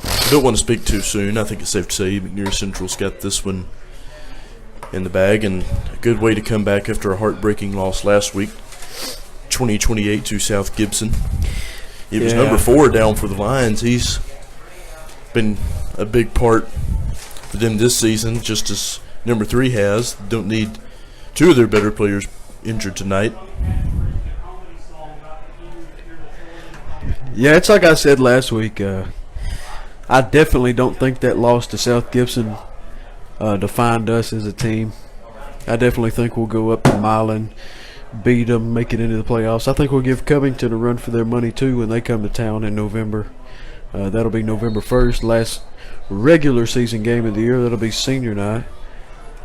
I don't want to speak too soon. I think it's safe to say McNair Central's got this one in the bag, and a good way to come back after a heartbreaking loss last week, 20-28 to South Gibson. It was number 4 down for the Lions. He's been a big part for them this season, just as number 3 has. Don't need 2 of their better players injured tonight. Yeah, it's like I said last week. I definitely don't think that loss to South Gibson defined us as a team. I definitely think we'll go up to Milan, beat them, make it into the playoffs. I think we'll give Covington a run for their money too when they come to town in November. That'll be November 1st, last regular season game of the year. That'll be senior night.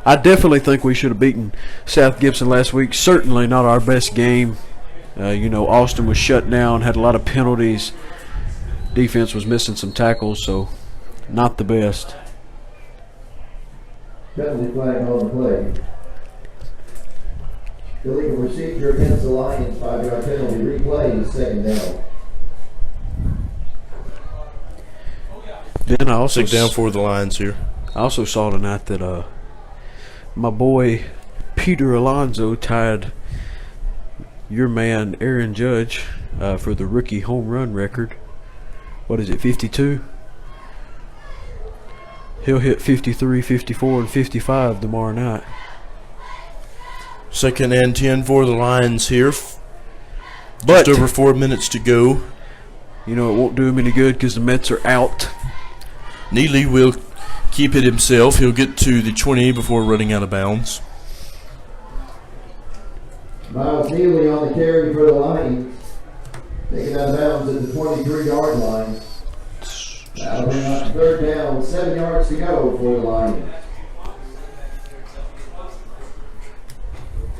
I definitely think we should have beaten South Gibson last week. Certainly not our best game. Austin was shut down, had a lot of penalties. Defense was missing some tackles, so not the best. Penalty flag on the play. Illegal procedure against the Lions, 5-yard penalty. Replay is 2nd down. Then I also 6 down for the Lions here. I also saw tonight that my boy Peter Alonso tied your man Aaron Judge for the rookie home run record. What is it, 52? He'll hit 53, 54, and 55 tomorrow night. 2nd and 10 for the Lions here. Just over 4 minutes to go. It won't do him any good because the Mets are out. Neely will keep it himself. He'll get to the 20 before running out of bounds. Miles Neely on the carry for the Lions. Taken out of bounds at the 23-yard line. That'll bring up 3rd down, 7 yards to go for the Lions.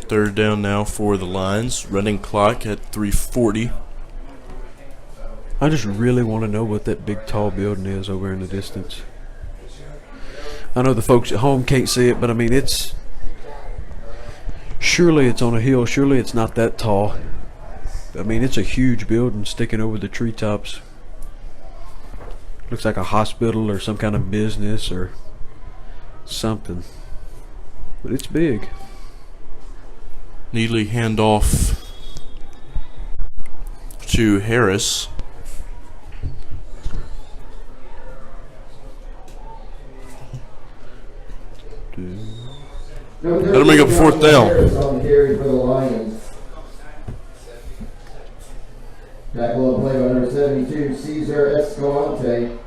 3rd down now for the Lions. Running clock at 3:40. I just really want to know what that big tall building is over in the distance. I know the folks at home can't see it, but I mean surely it's on a hill. Surely it's not that tall. I mean, it's a huge building sticking over the treetops. Looks like a hospital or some kind of business or something. But it's big. Neely handoff to Harris. That'll make up 4th down. Harris on the carry for the Lions. Tackle on play by number 72, Cesar Escalante.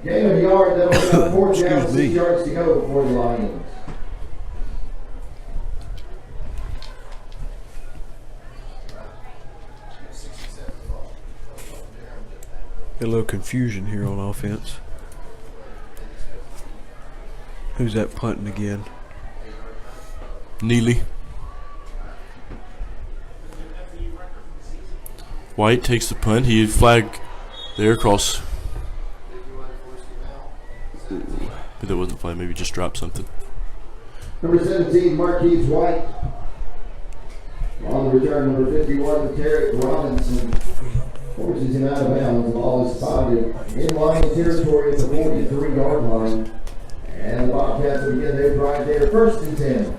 Gain of a yard, that'll be about 4th down, 6 yards to go for the Lions. A little confusion here on offense. Who's that punting again? Neely. White takes the punt. He flagged there across. But that wasn't a flag. Maybe just dropped something. Number 17, Marquise White. On the return, number 51, Tarek Robinson. Forces him out of bounds. The ball is spotted in line territory at the 43-yard line. And the Bobcats will begin their drive there. First and 10.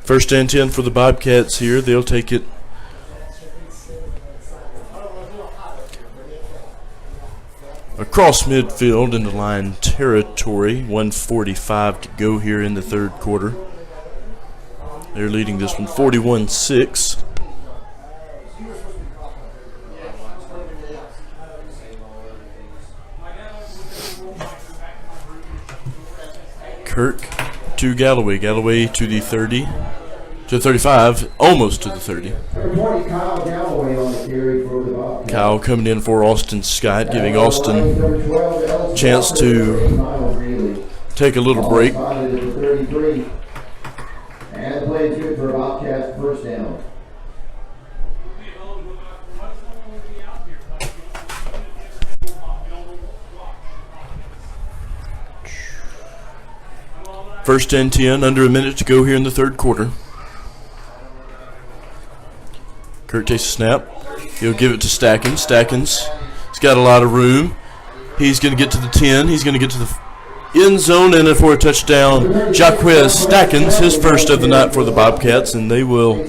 First and 10 for the Bobcats here. They'll take it. Across midfield into line territory. 1:45 to go here in the third quarter. They're leading this one 41-6. Kirk to Galloway. Galloway to the 30. To 35. Almost to the 30. Number 20, Kyle Galloway on the carry for the Bobcats. Kyle coming in for Austin Scott, giving Austin a chance to take a little break. And the play is good for a Bobcat first down. First and 10, under a minute to go here in the third quarter. Kurt takes a snap. He'll give it to Stackins. Stackins, he's got a lot of room. He's going to get to the 10. He's going to get to the end zone, and for a touchdown, Jaquez Stackins, his first of the night for the Bobcats, and they will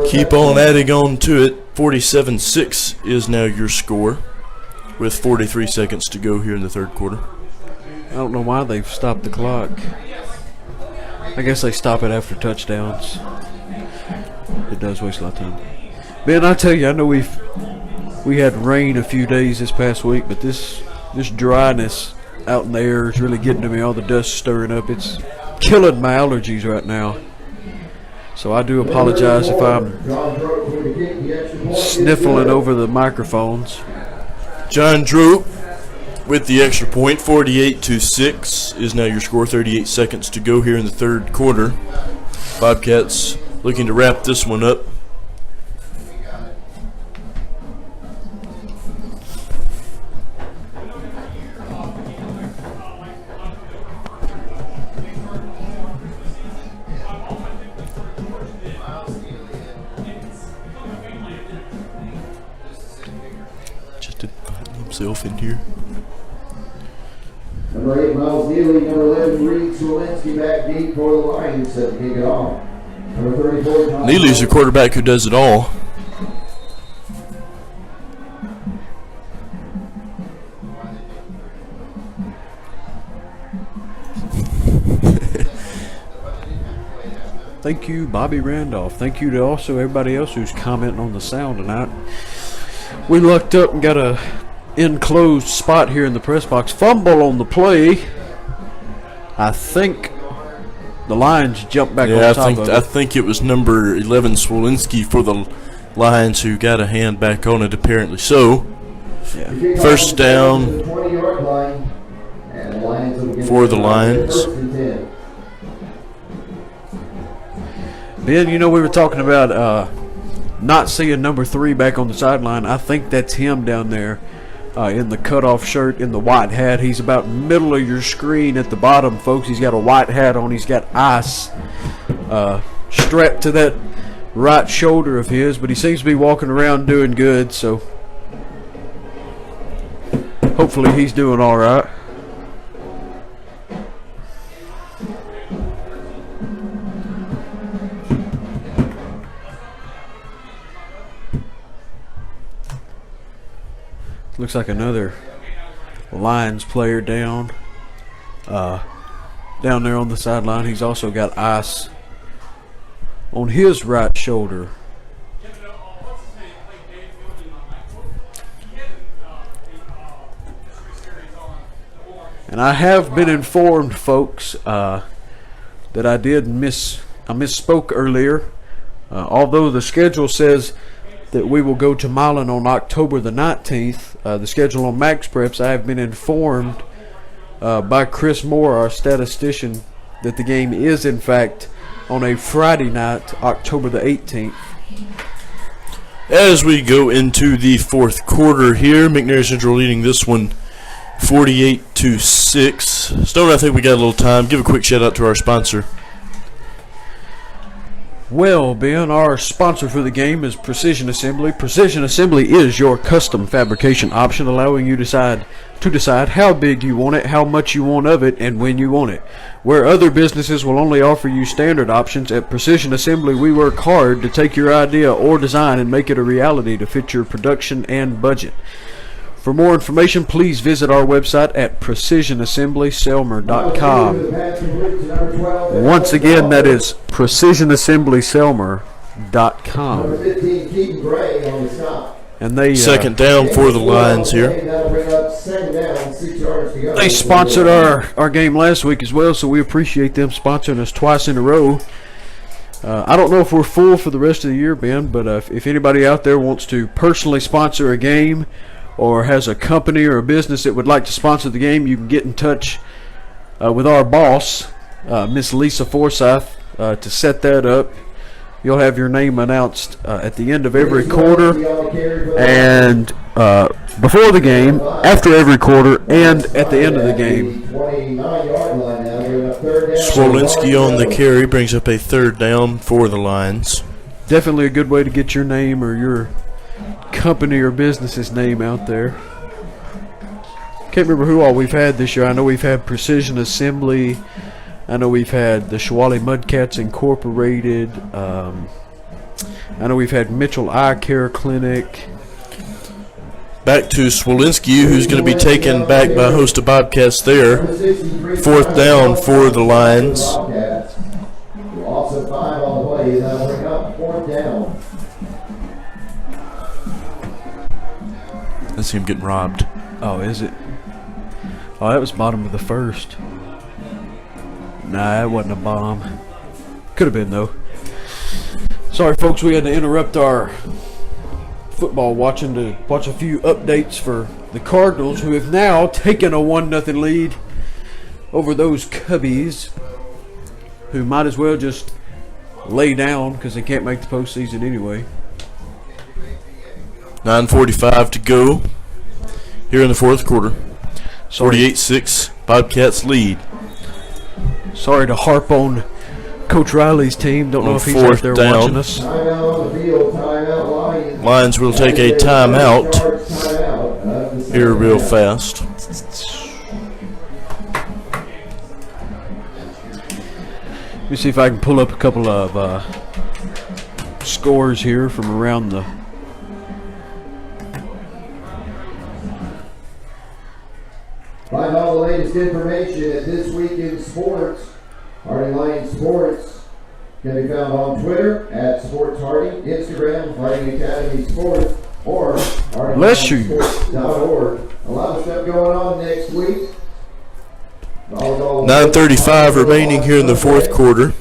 keep on adding on to it. 47-6 is now your score with 43 seconds to go here in the third quarter. I don't know why they've stopped the clock. I guess they stop it after touchdowns. It does waste a lot of time. Ben, I tell you, I know we had rain a few days this past week, but this dryness out in the air is really getting to me. All the dust stirring up. It's killing my allergies right now. So I do apologize if I'm sniffling over the microphones. John Droop with the extra point. 48-6 is now your score. 38 seconds to go here in the third quarter. Bobcats looking to wrap this one up. Just to find himself in here. Number 8, Miles Neely. Number 11, Reed Swalinski back deep for the Lions to kick it off. Number 34, Neely's a quarterback who does it all. Thank you, Bobby Randolph. Thank you to also everybody else who's commenting on the sound tonight. We lucked up and got a enclosed spot here in the press box. Fumble on the play. I think the Lions jumped back on top of it. I think it was number 11, Swalinski, for the Lions, who got a hand back on it, apparently. So, Yeah. first down 20-yard line, and the Lions will begin for the Lions. First and 10. Ben, you know, we were talking about not seeing number 3 back on the sideline. I think that's him down there in the cutoff shirt, in the white hat. He's about middle of your screen at the bottom, folks. He's got a white hat on. He's got ice strapped to that right shoulder of his, but he seems to be walking around doing good, so hopefully he's doing all right. Looks like another Lions player down there on the sideline. He's also got ice on his right shoulder. And I have been informed, folks, that I misspoke earlier. Although the schedule says that we will go to Milan on October the 19th. The schedule on Max Preps, I have been informed by Chris Moore, our statistician, that the game is in fact on a Friday night, October the 18th. As we go into the fourth quarter here, McNair Central leading this one 48-6. Stone, I think we got a little time. Give a quick shout out to our sponsor. Well, Ben, our sponsor for the game is Precision Assembly. Precision Assembly is your custom fabrication option, allowing you to decide how big you want it, how much you want of it, and when you want it. Where other businesses will only offer you standard options, at Precision Assembly we work hard to take your idea or design and make it a reality to fit your production and budget. For more information, please visit our website at precisionassemblyselmer.com. Once again, that is precisionassemblyselmer.com. Number 15, Keaton Gray on the stop. And they Second down for the Lions here. That'll bring up second down, 6 yards to go. they sponsored our game last week as well, so we appreciate them sponsoring us twice in a row. I don't know if we're full for the rest of the year, Ben, but if anybody out there wants to personally sponsor a game, or has a company or a business that would like to sponsor the game, you can get in touch with our boss, Miss Lisa Forsyth, to set that up. You'll have your name announced at the end of every quarter, and before the game, after every quarter, and at the end of the game. Swolinski on the carry brings up a third down for the Lions. Definitely a good way to get your name or your company or business's name out there. Can't remember who all we've had this year. I know we've had Precision Assembly. I know we've had the Shawali Mudcats Incorporated. I know we've had Mitchell Eye Care Clinic. Back to Swolinski, who's going to be taken back by a host of Bobcats there. Fourth down for the Lions. Loss of 5 on the play. That'll bring up fourth down. I see him getting robbed. Oh, is it? Oh, that was bottom of the first. Nah, that wasn't a bomb. Could have been, though. Sorry, folks, we had to interrupt our football watching to watch a few updates for the Cardinals, who have now taken a 1-0 lead over those Cubbies, who might as well just lay down because they can't make the postseason anyway. 9:45 to go here in the fourth quarter. 48-6, Bobcats lead. Sorry to harp on Coach Riley's team. Don't know if he's out fourth there down. watching us. Timeout on the field. Timeout Lions. Lions will take a timeout here real fast. Let me see if I can pull up a couple of scores here from around the Find all the latest information at This Week in Sports. Harding Lions Sports can be found on Twitter at Sports Harding, Instagram, Harding Academy Sports, or HardingLionsSports.org. A lot of stuff going on next week. 9:35 remaining here in the fourth quarter.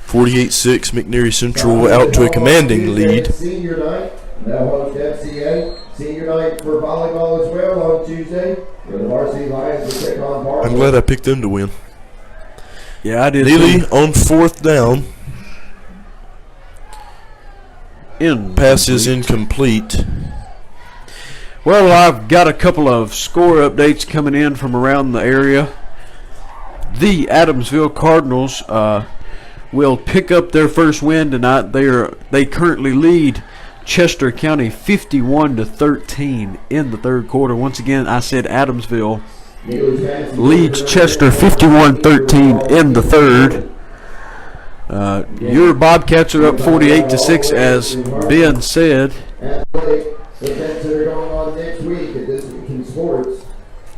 48-6, McNeary Central out to a commanding lead. Senior night, they'll host FCA. Senior night for volleyball as well on Tuesday, where the varsity Lions will take on Bartlett. I'm glad I picked them to win. Yeah, I did. Neely on fourth down. Pass is incomplete. Well, I've got a couple of score updates coming in from around the area. The Adamsville Cardinals will pick up their first win tonight. They currently lead Chester County 51-13 in the third quarter. Once again, I said Adamsville leads Chester 51-13 in the third. Your Bobcats are up 48-6, as Ben said. Athletic events that are going on next week at This Week in Sports.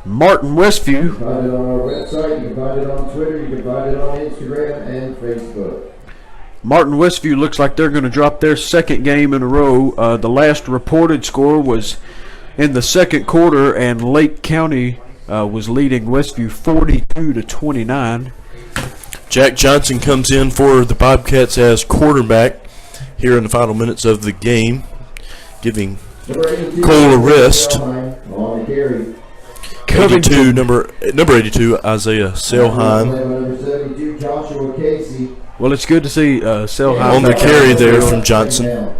Martin Westview. You can find it on our website, you can find it on Twitter, you can find it on Instagram and Facebook. Martin Westview looks like they're going to drop their second game in a row. The last reported score was in the second quarter, and Lake County was leading Westview 42-29. Jack Johnson comes in for the Bobcats as quarterback here in the final minutes of the game, giving Cole a rest. 82, number 82, Isaiah Selheim. Number 72, Joshua Casey. Well, it's good to see Selheim On the back carry out there field. from Johnson.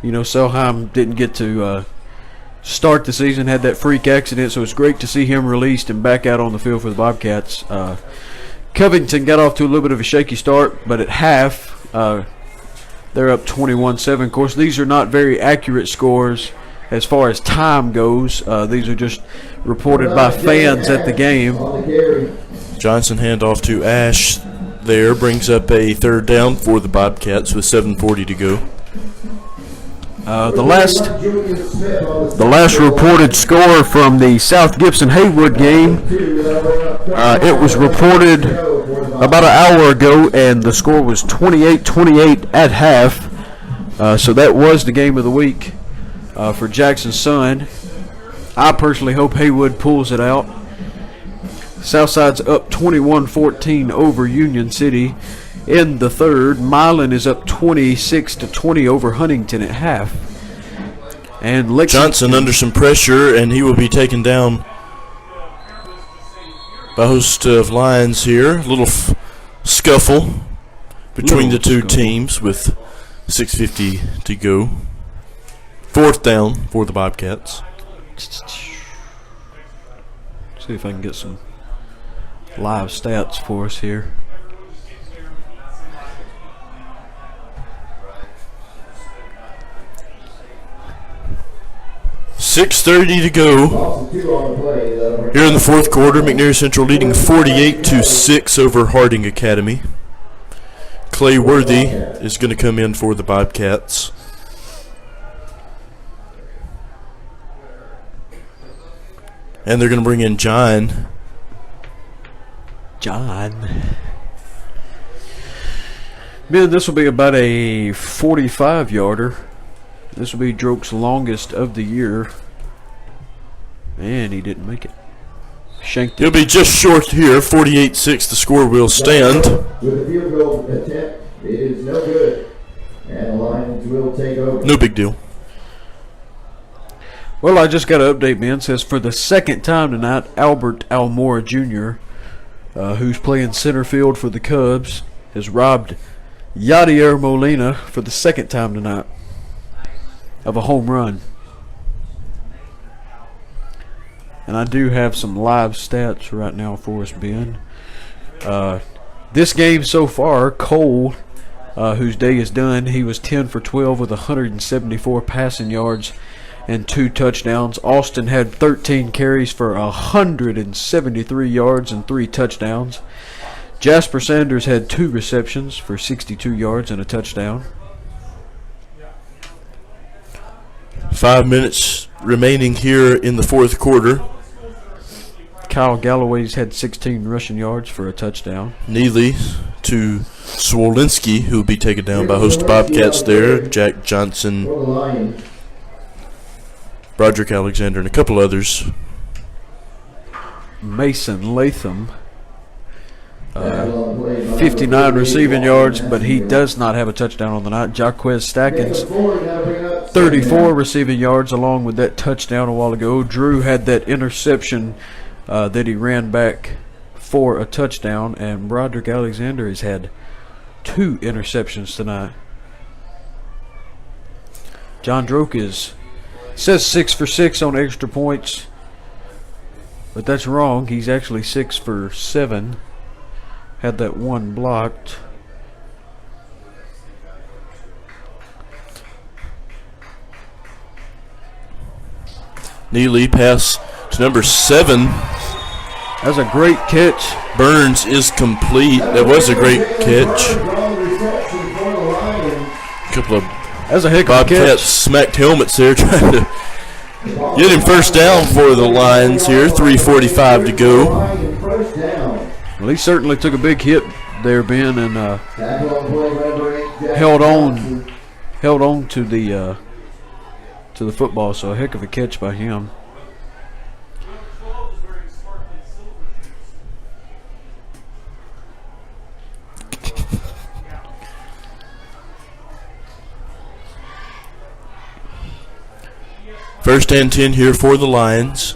You know, Selheim didn't get to start the season, had that freak accident, so it's great to see him released and back out on the field for the Bobcats. Covington got off to a little bit of a shaky start, but at half, they're up 21-7. Of course, these are not very accurate scores as far as time goes. These are just reported by fans at the game. Johnson handoff to Ash there, brings up a third down for the Bobcats with 7:40 to go. The last reported score from the South Gibson Haywood game, it was reported about an hour ago, and the score was 28-28 at half. So that was the game of the week for Jackson's Son. I personally hope Haywood pulls it out. Southside's up 21-14 over Union City in the third. Milan is up 26-20 over Huntington at half. And Johnson under some pressure, and he will be taken down by a host of Lions here. A little scuffle between the two teams with 6:50 to go. Fourth down for the Bobcats. See if I can get some live stats for us here. 6:30 to go here in the fourth quarter. McNair Central leading 48-6 over Harding Academy. Clay Worthy is going to come in for the Bobcats. And they're going to bring in John. Man, this will be about a 45-yarder. This will be Droke's longest of the year. And he didn't make it. Shanked it. He'll be just short here. 48-6, the score will stand. With a field goal attempt, it is no good. And the Lions will take over. No big deal. Well, I just got an update, man. It says for the second time tonight, Albert Almora Jr., who's playing center field for the Cubs, has robbed Yadier Molina for the second time tonight of a home run. And I do have some live stats right now for us, Ben. This game so far, Cole, whose day is done, he was 10 for 12 with 174 passing yards and 2 touchdowns. Austin had 13 carries for 173 yards and 3 touchdowns. Jasper Sanders had 2 receptions for 62 yards and a touchdown. 5 minutes remaining here in the fourth quarter. Kyle Galloway's had 16 rushing yards for a touchdown. Neely to Swolinski, who will be taken down by host Bobcats there. Jack Johnson, Broderick Alexander, and a couple others. Mason Latham, 59 receiving yards, but he does not have a touchdown on the night. Jaquez Stackins, 34 receiving yards along with that touchdown a while ago. Drew had that interception that he ran back for a touchdown, and Broderick Alexander has had 2 interceptions tonight. John Droke says 6 for 6 on extra points, but that's wrong. He's actually 6 for 7. Had that one blocked. Neely pass to number 7. That's a great catch. Burns is complete. That was a great catch. A couple of That's a heck of a Bobcats catch. smacked helmets there trying to get him first down for the Lions here. 3:45 to go. Well, he certainly took a big hit there, Ben, and held on to the football. So a heck of a catch by him. First and 10 here for the Lions.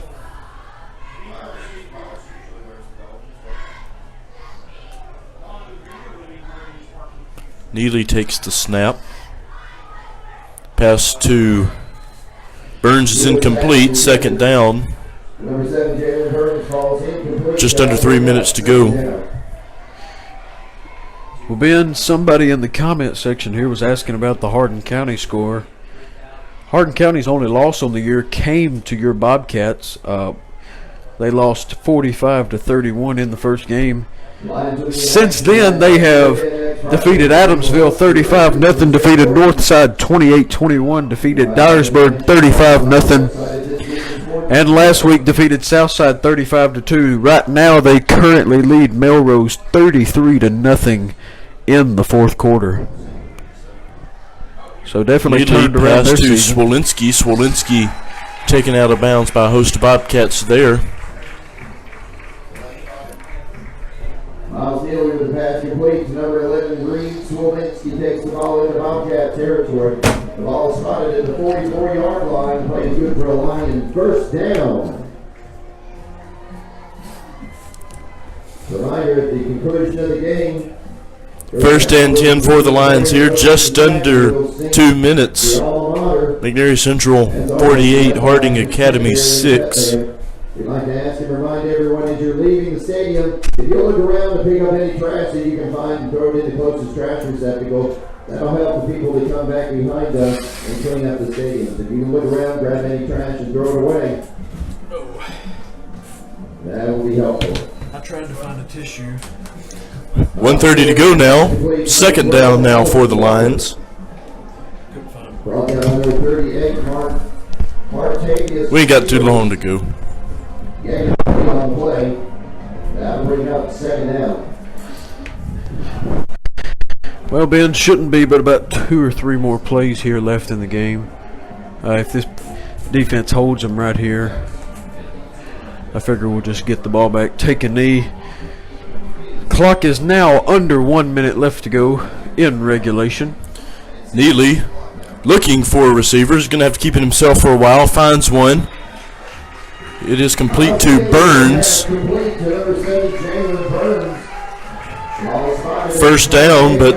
Neely takes the snap. Pass to Burns is incomplete. Second down. Number 7, Jalen Burns falls incomplete. Just under 3 minutes to go. Well, Ben, somebody in the comment section here was asking about the Hardin County score. Hardin County's only loss on the year came to your Bobcats. They lost 45-31 in the first game. Since then, they have defeated Adamsville 35-0, defeated Northside 28-21, defeated Dyersburg 35-0, and last week defeated Southside 35-2. Right now, they currently lead Melrose 33-0 in the fourth quarter. So definitely turned around their season. Swolinski. Swolinski taken out of bounds by a host of Bobcats there. Miles Neely with the pass complete to number 11, Green. Swolinski takes the ball into Bobcat territory. The ball is spotted at the 44-yard line. Play is good for a Lion. First down. Reminder at the conclusion of the game. First and 10 for the Lions here, just under 2 minutes. McNairy Central 48, Harding Academy 6. We'd like to ask and remind everyone as you're leaving the stadium, if you'll look around and pick up any trash that you can find and throw it in the closest trash receptacle, that'll help the people that come back behind us and clean up the stadium. If you can look around, grab any trash and throw it away, that will be helpful. I tried to find a tissue. 1:30 to go now. Second down now for the Lions. Brought down number 38, Martavius. We ain't got too long to go. Getting on the play. That'll bring up second down. Well, Ben, shouldn't be but about 2 or 3 more plays here left in the game. If this defense holds them right here, I figure we'll just get the ball back, take a knee. Clock is now under 1 minute left to go in regulation. Neely looking for a receiver. He's going to have to keep it himself for a while. Finds one. It is complete to Burns. First down, but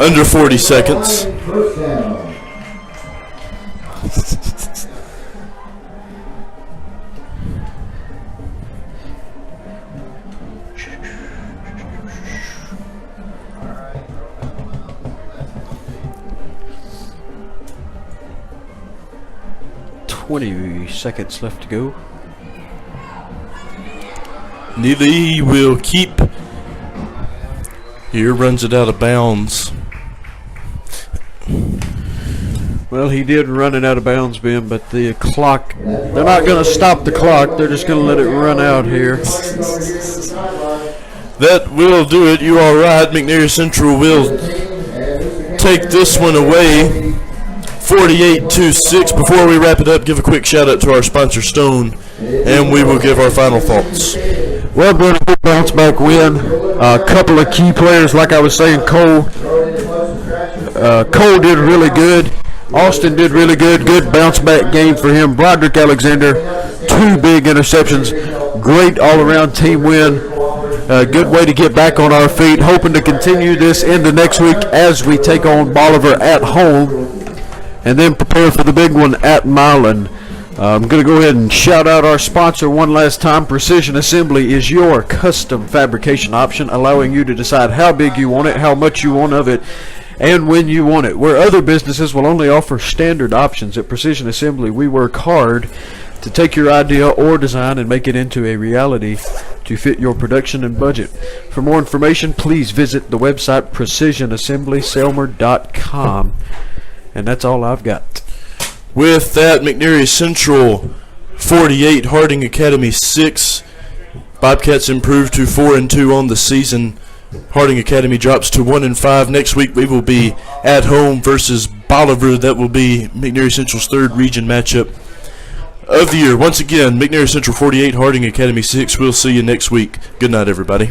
under 40 seconds. First down. 20 seconds left to go. Neely will keep here, runs it out of bounds. Well, he did run it out of bounds, Ben, but the clock, they're not going to stop the clock. They're just going to let it run out here. That will do it. You are right. McNairy Central will take this one away. 48-6. Before we wrap it up, give a quick shout out to our sponsor Stone, and we will give our final thoughts. Well, Ben, a good bounce back win. A couple of key players, like I was saying, Cole did really good. Austin did really good. Good bounce back game for him. Broderick Alexander, 2 big interceptions. Great all-around team win. Good way to get back on our feet. Hoping to continue this into next week as we take on Bolivar at home and then prepare for the big one at Milan. I'm going to go ahead and shout out our sponsor one last time. Precision Assembly is your custom fabrication option, allowing you to decide how big you want it, how much you want of it, and when you want it. Where other businesses will only offer standard options, at Precision Assembly we work hard to take your idea or design and make it into a reality to fit your production and budget. For more information, please visit the website precisionassemblyselmer.com. And that's all I've got. With that, McNairy Central 48, Harding Academy 6. Bobcats improved to 4-2 on the season. Harding Academy drops to 1-5. Next week we will be at home versus Bolivar. That will be McNairy Central's 3rd region matchup of the year. Once again, McNairy Central 48, Harding Academy 6. We'll see you next week. Good night, everybody.